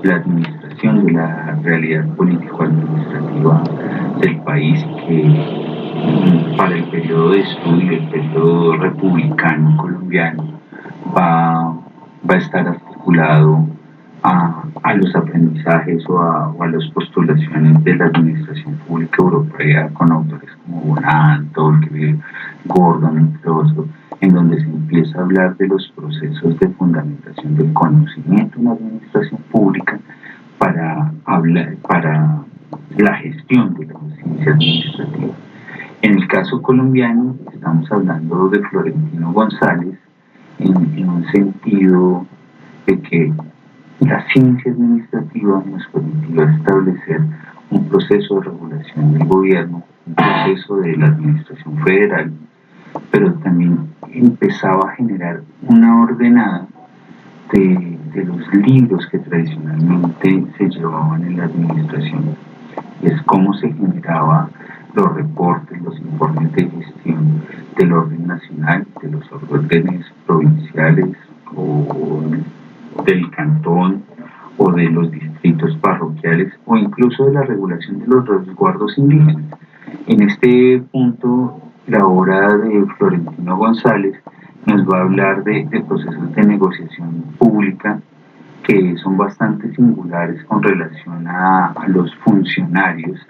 la administración de la realidad político-administrativa del país, que para el periodo de estudio, el periodo republicano colombiano, va a estar articulado a los aprendizajes o a las postulaciones de la administración pública europea con autores como Bonant, Tocqueville, Gordon, entre otros, en donde se empieza a hablar de los procesos de fundamentación del conocimiento en la administración pública para la gestión de la ciencia administrativa. En el caso colombiano estamos hablando de Florentino González en un sentido de que la ciencia administrativa nos permitía establecer un proceso de regulación del gobierno, un proceso de la administración federal, pero también empezaba a generar una ordenada de los libros que tradicionalmente se llevaban en la administración. Y es cómo se generaban los reportes, los informes de gestión del orden nacional, de los órdenes provinciales o del cantón o de los distritos parroquiales o incluso de la regulación de los resguardos indígenas. En este punto, la obra de Florentino González nos va a hablar de procesos de negociación pública que son bastante singulares con relación a los funcionarios,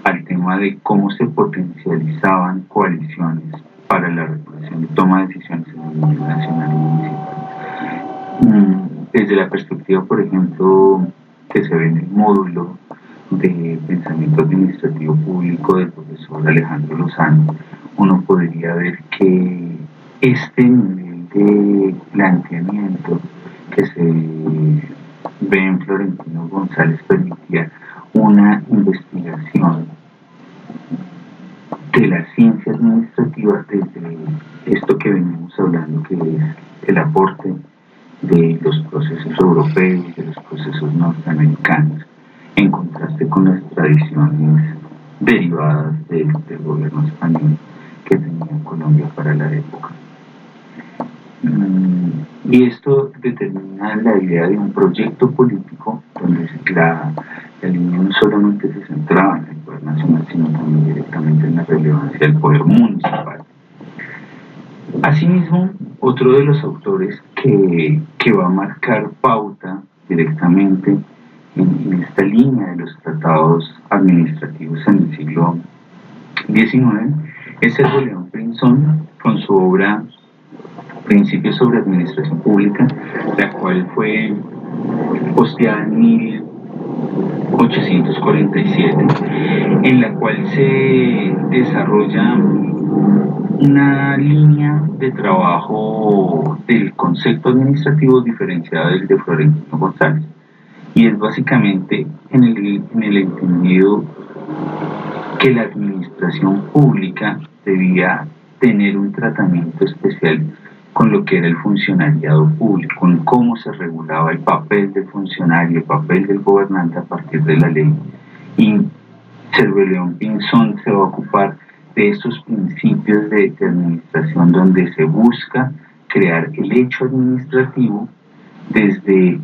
al tema de cómo se potencializaban coaliciones para la regulación de toma de decisiones en el nivel nacional y municipal. Desde la perspectiva, por ejemplo, que se ve en el módulo de pensamiento administrativo público del profesor Alejandro Lozano, uno podría ver que este nivel de planteamiento que se ve en Florentino González permitía una investigación de la ciencia administrativa desde esto que venimos hablando, que es el aporte de los procesos europeos, de los procesos norteamericanos, en contraste con las tradiciones derivadas del gobierno español que tenía Colombia para la época. Y esto determina la idea de un proyecto político donde la línea no solamente se centraba en el poder nacional, sino también directamente en la relevancia del poder municipal. Asimismo, otro de los autores que va a marcar pauta directamente en esta línea de los tratados administrativos en el siglo XIX es Sergio León Pinzón, con su obra Principios sobre Administración Pública, la cual fue posteada en 1847, en la cual se desarrolla una línea de trabajo del concepto administrativo diferenciado del de Florentino González, y es básicamente en el entendido que la administración pública debía tener un tratamiento especial con lo que era el funcionariado público, con cómo se regulaba el papel del funcionario, el papel del gobernante a partir de la ley. Y Sergio León Pinzón se va a ocupar de estos principios de administración donde se busca crear el hecho administrativo desde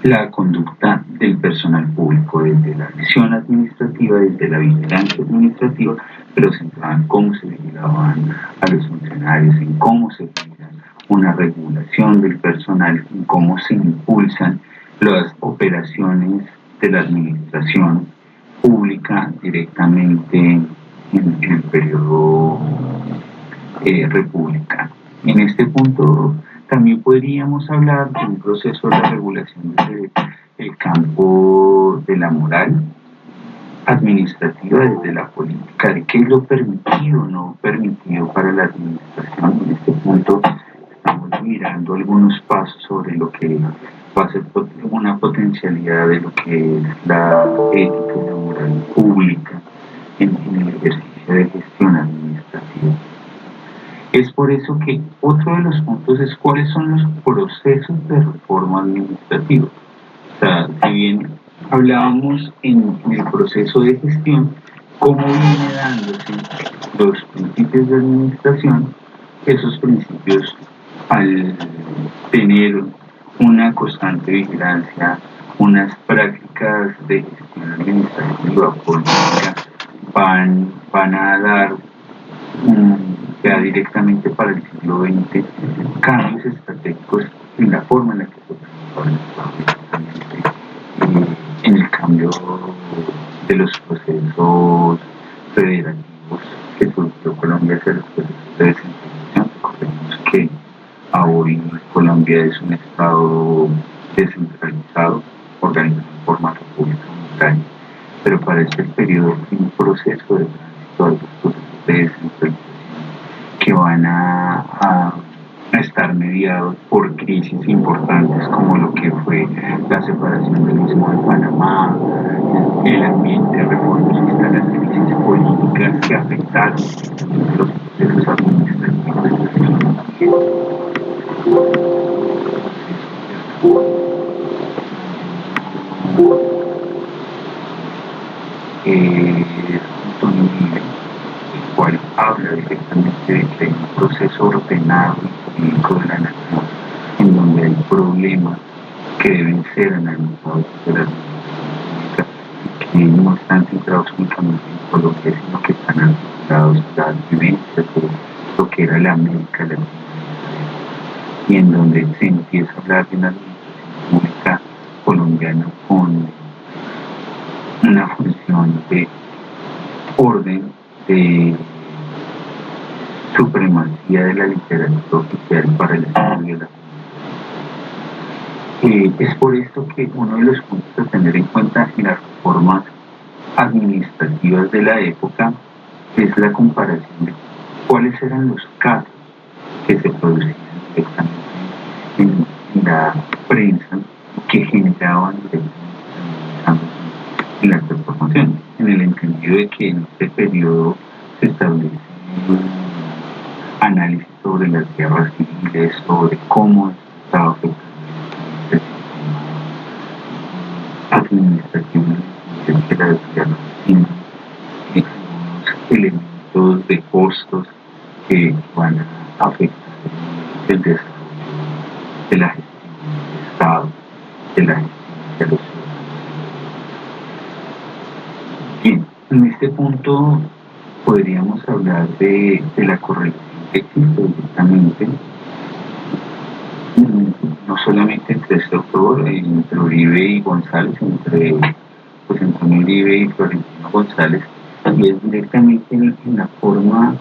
la conducta del personal público, desde la acción administrativa, desde la vigilancia administrativa, pero centrada en cómo se vigilaban a los funcionarios, en cómo se genera una regulación del personal, en cómo se impulsan las operaciones de la administración pública directamente en el periodo republicano. En este punto también podríamos hablar de un proceso de regulación desde el campo de la moral administrativa, desde la política, de qué es lo permitido o no permitido para la administración. En este punto estamos mirando algunos pasos sobre lo que va a ser una potencialidad de lo que es la ética y la moral pública en el ejercicio de gestión administrativa. Es por eso que otro de los puntos es cuáles son los procesos de reforma administrativa. O sea, si bien hablábamos en el proceso de gestión, cómo viene dándose los principios de administración, esos principios al tener una constante vigilancia, unas prácticas de gestión administrativa política, van a dar ya directamente para el siglo XX cambios estratégicos en la forma en la que se en el cambio de los procesos federativos que sufrió Colombia hacia los procesos de descentralización. Recordemos que hoy Colombia es un estado descentralizado, organizado en forma república unitaria, pero para este periodo hay un proceso de tránsito a los procesos de descentralización que van a estar mediados por crisis importantes como lo que fue la separación del Istmo de Panamá, el ambiente reformista, las crisis políticas que afectaron los procesos administrativos. Antonio Uribe, el cual habla directamente de que hay un proceso ordenado y político de la nación en donde hay problemas que deben ser analizados de la administración pública, que no están centrados únicamente en Colombia, sino que están analizados las vivencias de lo que era la América Latina, y en donde se empieza a hablar de una administración pública colombiana con una función de orden, de supremacía de la literatura oficial para el estudio de la comunidad. Es por esto que uno de los puntos a tener en cuenta en las reformas administrativas de la época es la comparación de cuáles eran los casos que se producían directamente en la prensa que generaban en las transformaciones, en el entendido de que en este periodo se establece análisis sobre las guerras civiles, sobre cómo estaba afectando el sistema administrativo de las guerras civiles, algunos elementos de costos que van a afectar el desarrollo de la gestión del Estado, de la gestión de los ciudadanos. Bien, en este punto podríamos hablar de la correlación que existe directamente, no solamente entre este autor, entre Uribe y González, entre Antonio Uribe y Florentino González, y es directamente en la forma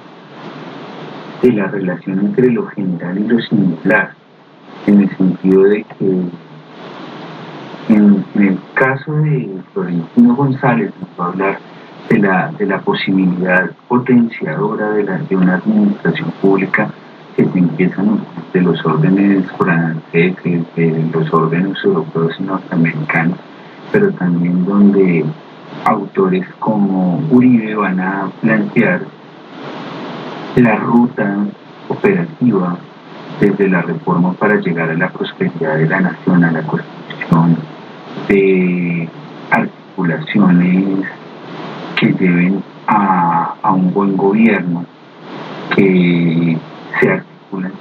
de la relación entre lo general y lo singular, en el sentido de que en el caso de Florentino González nos va a hablar de la posibilidad potenciadora de una administración pública que se empiezan de los órdenes franceses, de los órdenes europeos y norteamericanos, pero también donde autores como Uribe van a plantear la ruta operativa desde la reforma para llegar a la prosperidad de la nación, a la construcción de articulaciones que lleven a un buen gobierno, que se articulan,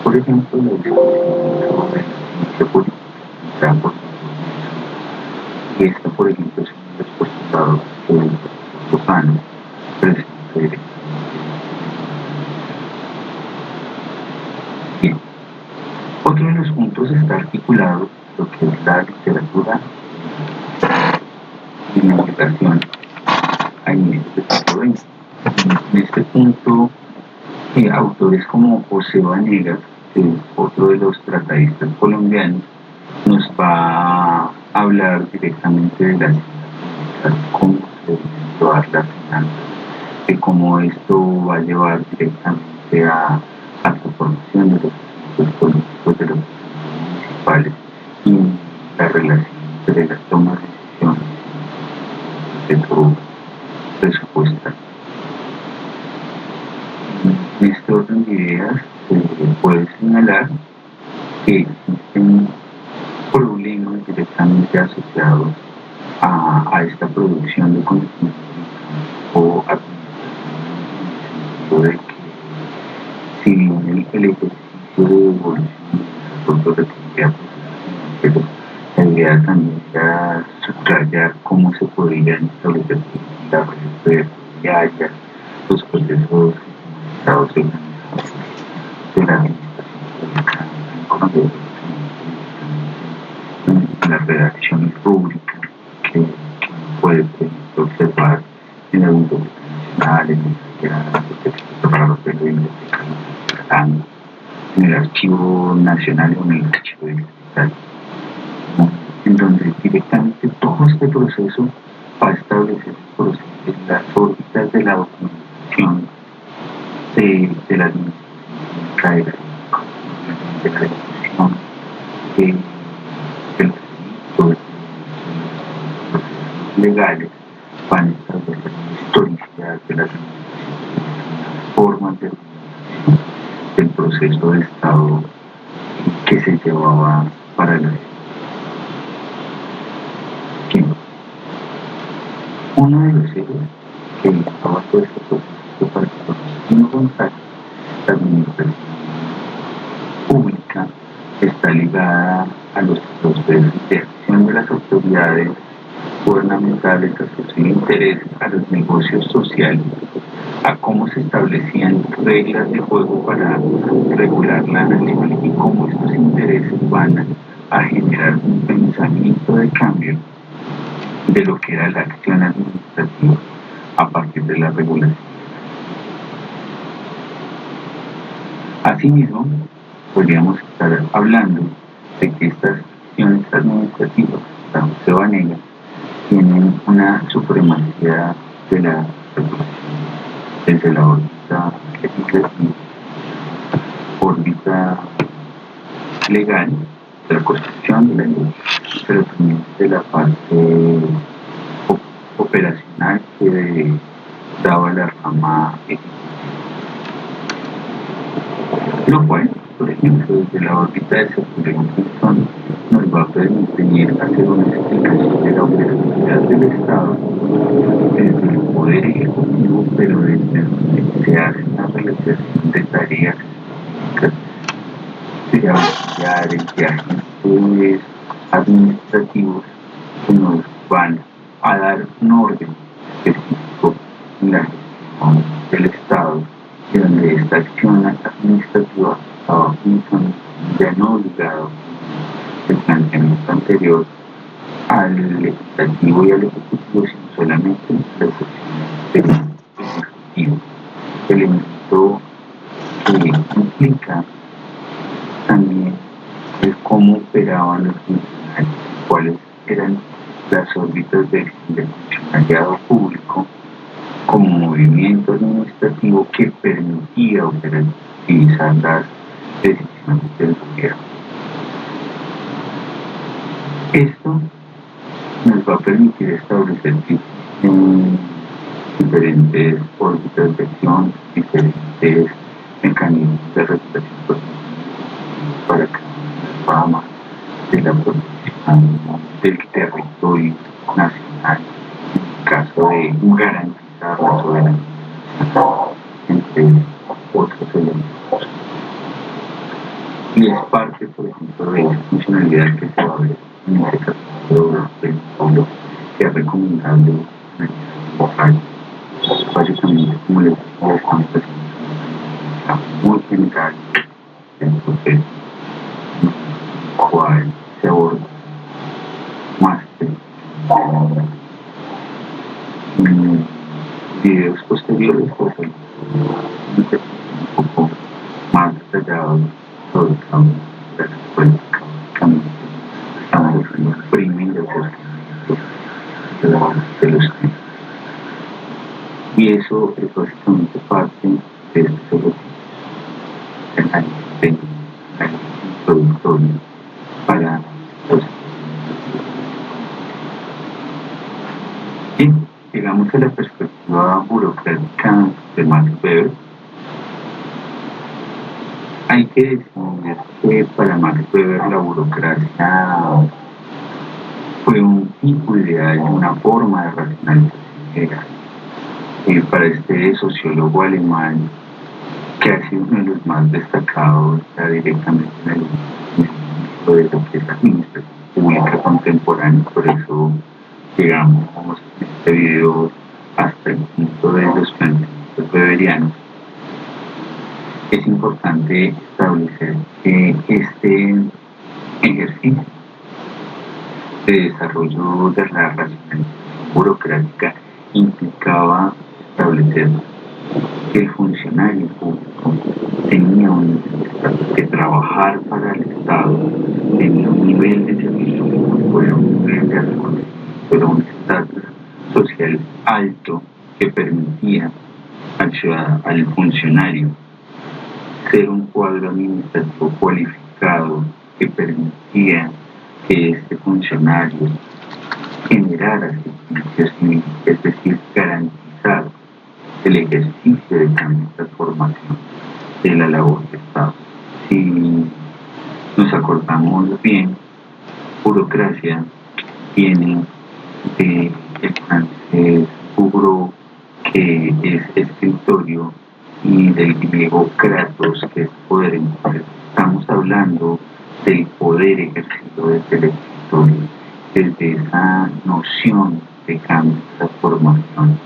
por ejemplo, la discusión sobre la ciencia política, lado lo que es la literatura y la educación a inicios del siglo XX. En este punto, autores como José Vanegas, que es otro de los tratadistas colombianos, nos va a hablar directamente de las cómo se debe llevar las finanzas, de cómo esto va a llevar directamente a transformación de los políticos, de los municipales y la relación entre las tomas de decisiones de todo presupuestal. En este orden de ideas se puede señalar que existen problemas directamente asociados a esta producción de conocimiento o administrativo, de que si bien el ejercicio de evolución de los requería, pero la idea también era subrayar cómo se podrían establecer las redes ferroviarias, los procesos estados de la administración pública, las redacciones públicas que puede observar en la Biblioteca Nacional, en la Biblioteca para los de la Biblioteca Nacional, en el Archivo Nacional o en el Archivo Digital, en donde directamente todo este proceso va a establecer las órbitas de la documentación de la administración, de la ejecución, de los delitos legales, van a establecer la historicidad de las formas del proceso de Estado que se llevaba para la tiempo. Uno de los héroes que estaba todo este proceso para no contar la administración pública está ligada a los procesos de acción de las autoridades gubernamentales, a sus intereses, a los negocios sociales, a cómo se establecían reglas de juego para regular la nación y cómo estos intereses van a generar un pensamiento de cambio de lo que era la acción administrativa a partir de la regulación. Asimismo, podríamos estar hablando de que estas acciones administrativas, José Vanegas, tienen una supremacía de la regulación desde la órbita legislativa, órbita legal, de la construcción de la ley, pero también de la parte operacional que daba la rama ejecutiva. Lo cual, por ejemplo, desde la órbita de Sergio nos va a permitir hacer una explicación de la operatividad del Estado desde el poder ejecutivo, pero desde donde se hace una realización de tareas de auxiliares, de agentes administrativos que nos van a dar un orden específico en la gestión del Estado, y donde esta acción administrativa estaba ya no obligado el planteamiento anterior al legislativo y al ejecutivo, sino solamente la ejecución del ejecutivo, elemento que implica también el cómo operaban los funcionarios, cuáles eran las órbitas del funcionariado público como movimiento administrativo que permitía operativizar las decisiones del gobierno. Esto nos va a permitir establecer diferentes órbitas de acción, diferentes mecanismos de regulación para que la rama de la protección del territorio nacional, en caso de garantizar la soberanía, entre otros elementos. Y es parte, por ejemplo, de esa funcionalidad que se va a ver en este capítulo del pueblo, que es recomendable analizar básicamente como les digo, estamos haciendo muy general del proceso, cual en videos posteriores, pues un poco más detallado sobre cada una de las escuelas que estamos en los primeros de los temas. Y eso es básicamente parte de este ejercicio de análisis introductorio para los. Y llegamos a la perspectiva burocrática de Max Weber. Hay que decir que para Max Weber la burocracia fue un tipo ideal, una forma de racionalización ideal. Para este sociólogo alemán, que ha sido uno de los más destacados ya directamente en el mundo de lo que es la administración pública contemporánea, por eso llegamos en este video hasta el punto de los planteamientos weberianos. Es importante establecer que este ejercicio de desarrollo de la racionalización burocrática implicaba establecer que el funcionario público tenía que trabajar para el Estado, tenía un nivel de servicio público, era un nivel de reconocimiento, era un estatus social alto que permitía al funcionario ser un cuadro administrativo cualificado que permitía que este funcionario generara servicios civiles, es decir, garantizar el ejercicio de cambio y transformación de la labor de Estado. Si nos acordamos bien, burocracia viene del francés buro, que es escritorio, y del griego kratos, que es poder en poder. Estamos hablando del poder ejercido desde el escritorio, desde esa noción de cambio y transformación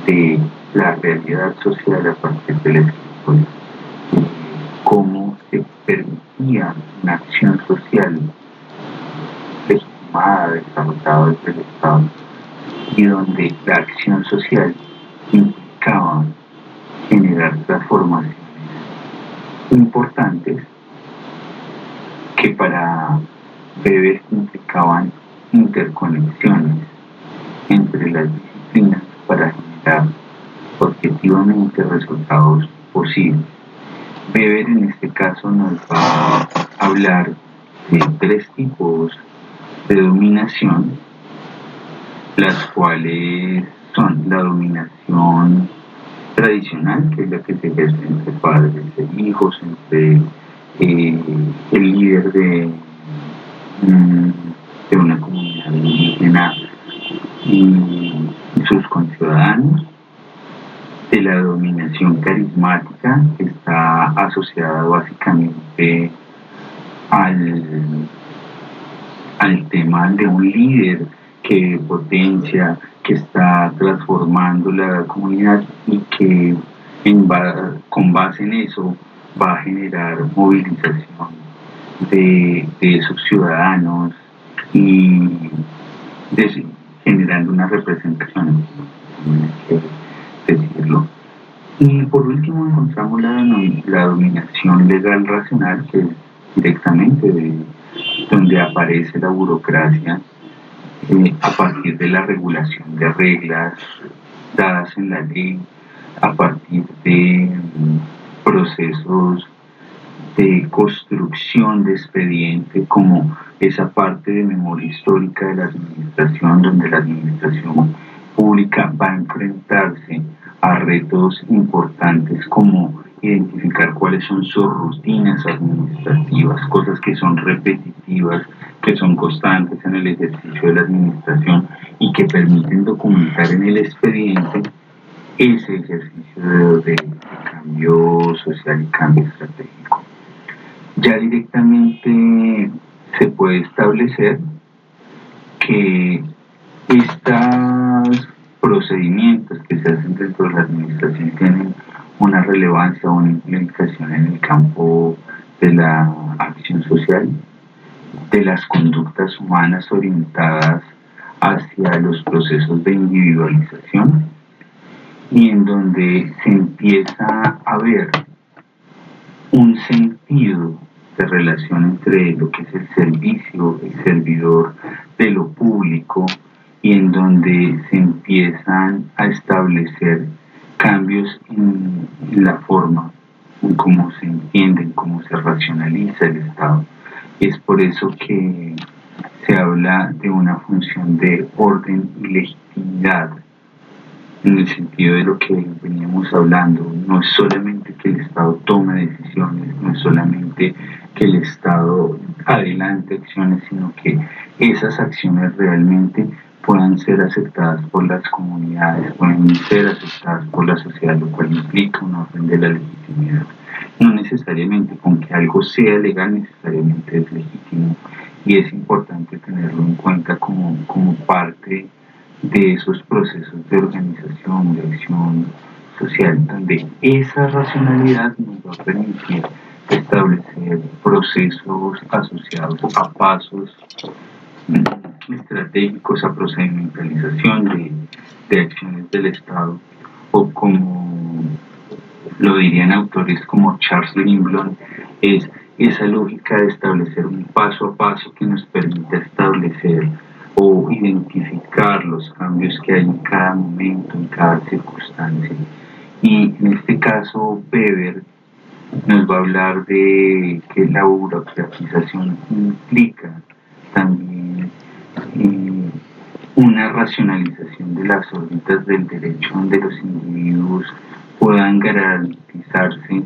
de la realidad social a partir del escritorio. Cómo se permitía una acción social legitimada, desarrollada desde el Estado, y donde la acción social implicaba generar transformaciones importantes que para Weber implicaban interconexiones entre las disciplinas para generar objetivamente resultados posibles. Weber en este caso nos va a hablar de 3 tipos de dominación, las cuales son la dominación tradicional, que es la que se ejerce entre padres e hijos, entre el líder de una comunidad indígena y sus conciudadanos, de la dominación carismática, que está asociada básicamente al tema de un líder que potencia, que está transformando la comunidad y que con base en eso va a generar movilización de esos ciudadanos y generando una representación, que decirlo. Y por último encontramos la dominación legal racional, que es directamente donde aparece la burocracia a partir de la regulación de reglas dadas en la ley, a partir de procesos de construcción de expediente, como esa parte de memoria histórica de la administración, donde la administración pública va a enfrentarse a retos importantes como identificar cuáles son sus rutinas administrativas, cosas que son repetitivas, que son constantes en el ejercicio de la administración y que permiten documentar en el expediente ese ejercicio de cambio social y cambio estratégico. Ya directamente se puede establecer que estos procedimientos que se hacen dentro de la administración tienen una relevancia o una implicación en el campo de la acción social, de las conductas humanas orientadas hacia los procesos de individualización y en donde se empieza a ver un sentido de relación entre lo que es el servicio, el servidor de lo público, y en donde se empiezan a establecer cambios en la forma en cómo se entiende, en cómo se racionaliza el Estado. Es por eso que se habla de una función de orden y legitimidad, en el sentido de lo que veníamos hablando. No es solamente que el Estado tome decisiones, no es solamente que el Estado adelante acciones, sino que esas acciones realmente puedan ser aceptadas por las comunidades, pueden ser aceptadas por la sociedad, lo cual implica un orden de la legitimidad. No necesariamente con que algo sea legal, necesariamente es legítimo, y es importante tenerlo en cuenta como parte de esos procesos de organización, de acción social, donde esa racionalidad nos va a permitir establecer procesos asociados a pasos estratégicos, a procedimentalización de acciones del Estado, o como lo dirían autores como Charles Lindblom, es esa lógica de establecer un paso a paso que nos permita establecer o identificar los cambios que hay en cada momento, en cada circunstancia. Y en este caso, Weber nos va a hablar de que la burocratización implica también una racionalización de las órbitas del derecho, donde los individuos puedan garantizarse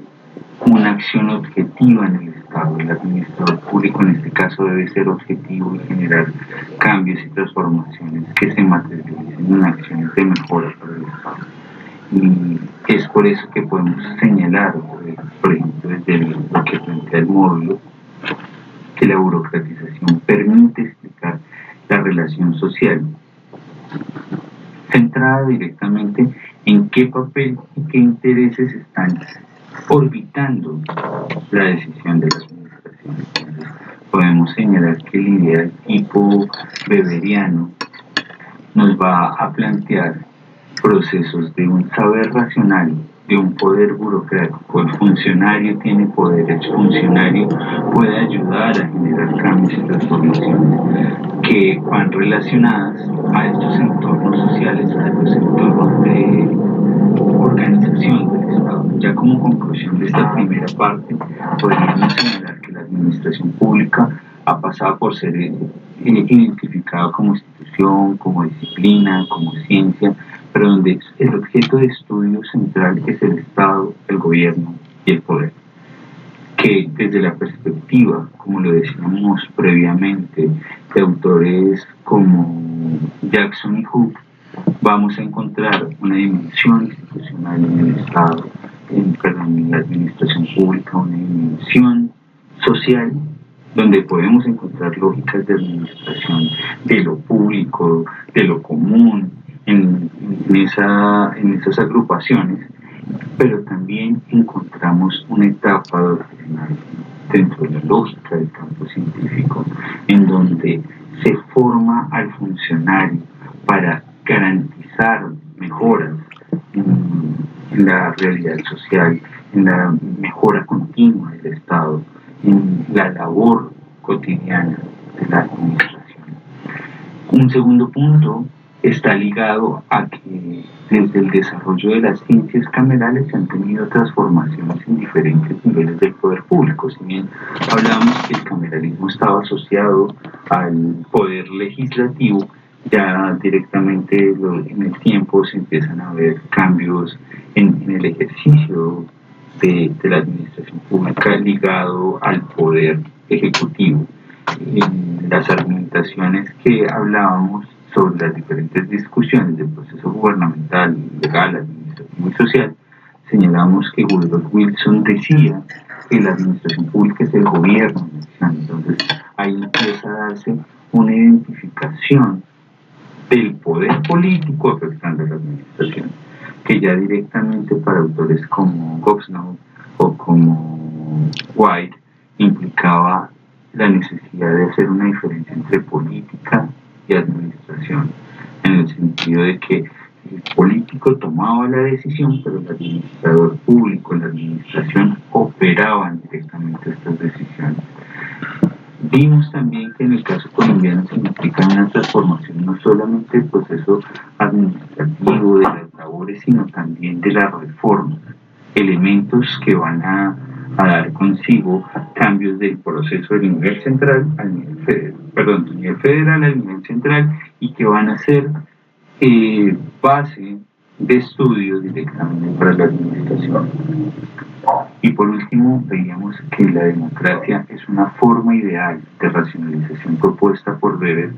una acción objetiva en el Estado. El administrador público en este caso debe ser objetivo y generar cambios y transformaciones que se materialicen en acciones de mejora para el Estado. Y es por eso que podemos señalar, por ejemplo, desde lo que plantea el módulo, que la burocratización permite explicar la relación social, centrada directamente en qué papel y qué intereses están orbitando la decisión de la administración. Entonces, podemos señalar que la idea del tipo weberiano nos va a plantear procesos de un saber racional, de un poder burocrático. El funcionario tiene poder, el funcionario puede ayudar a generar cambios y transformaciones que van relacionadas a estos entornos sociales, a estos entornos de organización del Estado. Ya como conclusión de esta primera parte, podríamos señalar que la administración pública ha pasado por ser identificada como institución, como disciplina, como ciencia, pero donde el objeto de estudio central es el Estado, el gobierno y el poder, que desde la perspectiva, como lo decíamos previamente, de autores como Jackson y Hook, vamos a encontrar una dimensión institucional en el Estado, en la administración pública, una dimensión social, donde podemos encontrar lógicas de administración de lo público, de lo común, en esas agrupaciones, pero también encontramos una etapa doctrinal dentro de la lógica del campo científico, en donde se forma al funcionario para garantizar mejoras en la realidad social, en la mejora continua del Estado, en la labor cotidiana de la administración. Un segundo punto está ligado a que desde el desarrollo de las ciencias camerales se han tenido transformaciones en diferentes niveles del poder público. Si bien hablamos que el cameralismo estaba asociado al poder legislativo, ya directamente en el tiempo se empiezan a ver cambios en el ejercicio de la administración pública ligado al poder ejecutivo. En las argumentaciones que hablábamos sobre las diferentes discusiones del proceso gubernamental, legal, administrativo y social, señalamos que Woodrow Wilson decía que la administración pública es el gobierno. Entonces ahí empieza a darse una identificación del poder político afectando a la administración, que ya directamente para autores como Gosnow o como White implicaba la necesidad de hacer una diferencia entre política y administración. sentido de que el político tomaba la decisión, pero el administrador público, la administración, operaban directamente estas decisiones. Vimos también que en el caso colombiano se implica una transformación no solamente del proceso administrativo, de las labores, sino también de la reforma, elementos que van a dar consigo cambios del proceso del nivel central al nivel federal, del nivel federal al nivel central, y que van a ser base de estudio directamente para la administración. Y por último, veíamos que la democracia es una forma ideal de racionalización propuesta por Weber,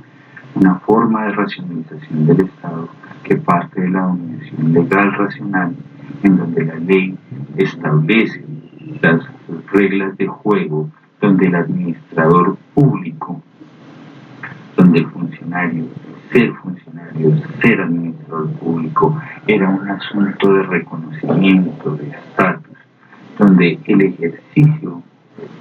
una forma de racionalización del Estado que parte de la dominación legal racional, en donde la ley establece las reglas de juego, donde el administrador público, donde el funcionario, ser administrador público, era un asunto de reconocimiento, de estatus, donde el ejercicio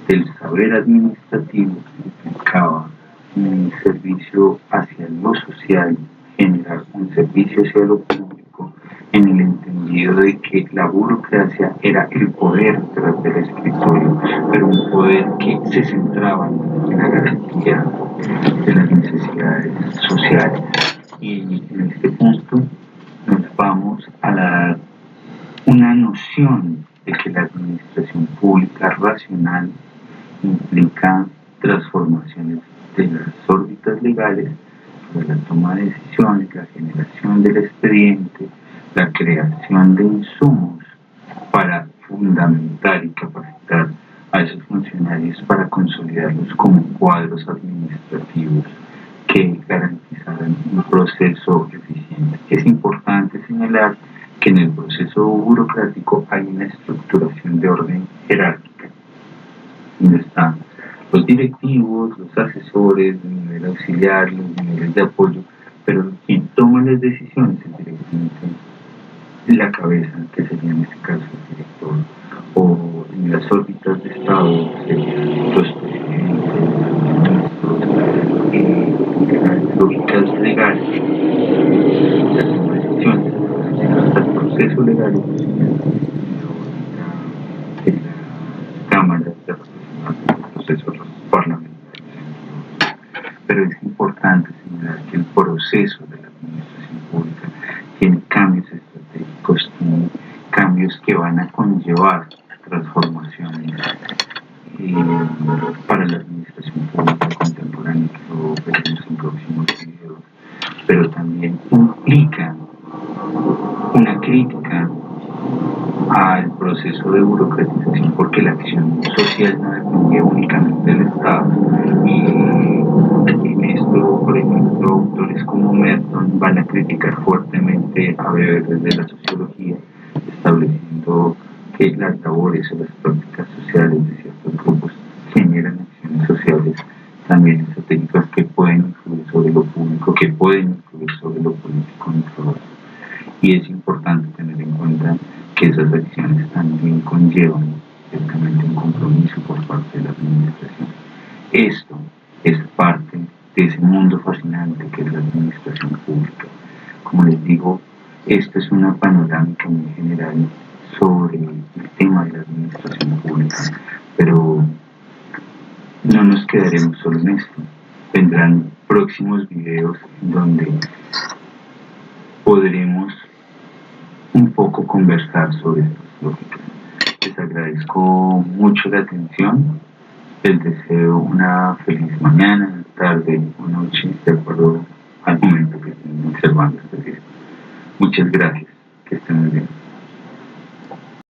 del saber administrativo implicaba un servicio hacia lo social, generar un servicio hacia lo público, en el entendido de que la burocracia era el poder tras del escritorio, pero un poder que se centraba en la garantía de las necesidades sociales. Y en este punto nos vamos a dar una noción de que la administración pública racional implica transformaciones de las órbitas legales, de la toma de decisiones, la generación del expediente, la creación de insumos para fundamentar y capacitar a esos funcionarios para consolidarlos como cuadros administrativos que garantizaran un proceso eficiente. Es importante señalar que en el proceso burocrático hay una estructuración de orden jerárquica, donde están los directivos, los asesores, el nivel auxiliar, los niveles de apoyo, pero quien toma las decisiones es directamente la cabeza, que sería en este caso el director, o en las órbitas de Estado serían los presidentes, los ministros, las lógicas legales, las decisiones hasta el proceso legal de las cámaras de representantes, los procesos parlamentarios. Pero es importante señalar que el proceso de la administración pública tiene cambios estratégicos, tiene cambios que van a conllevar transformaciones para la administración pública contemporánea, que lo veremos en próximos videos, pero también implica una crítica al proceso de burocratización, porque la acción social no dependía únicamente del Estado, y en esto, por ejemplo, autores como Merton van a criticar fuertemente a Weber desde la sociología, estableciendo que las labores o las prácticas sociales de ciertos grupos generan acciones sociales también estratégicas que pueden influir sobre lo público, que pueden influir sobre lo político en todo. Y es importante tener en cuenta que esas acciones también conllevan directamente un compromiso por parte de la administración. Esto es parte de ese mundo fascinante que es la administración pública. Como les digo, esta es una panorámica muy general sobre el tema de la administración pública, pero no nos quedaremos solo en esto. Vendrán próximos videos en donde podremos un poco conversar sobre estas lógicas. Les agradezco mucho la atención. Les deseo una feliz mañana, tarde o noche, de acuerdo al momento que estén observando este video. Muchas gracias. Que estén muy bien.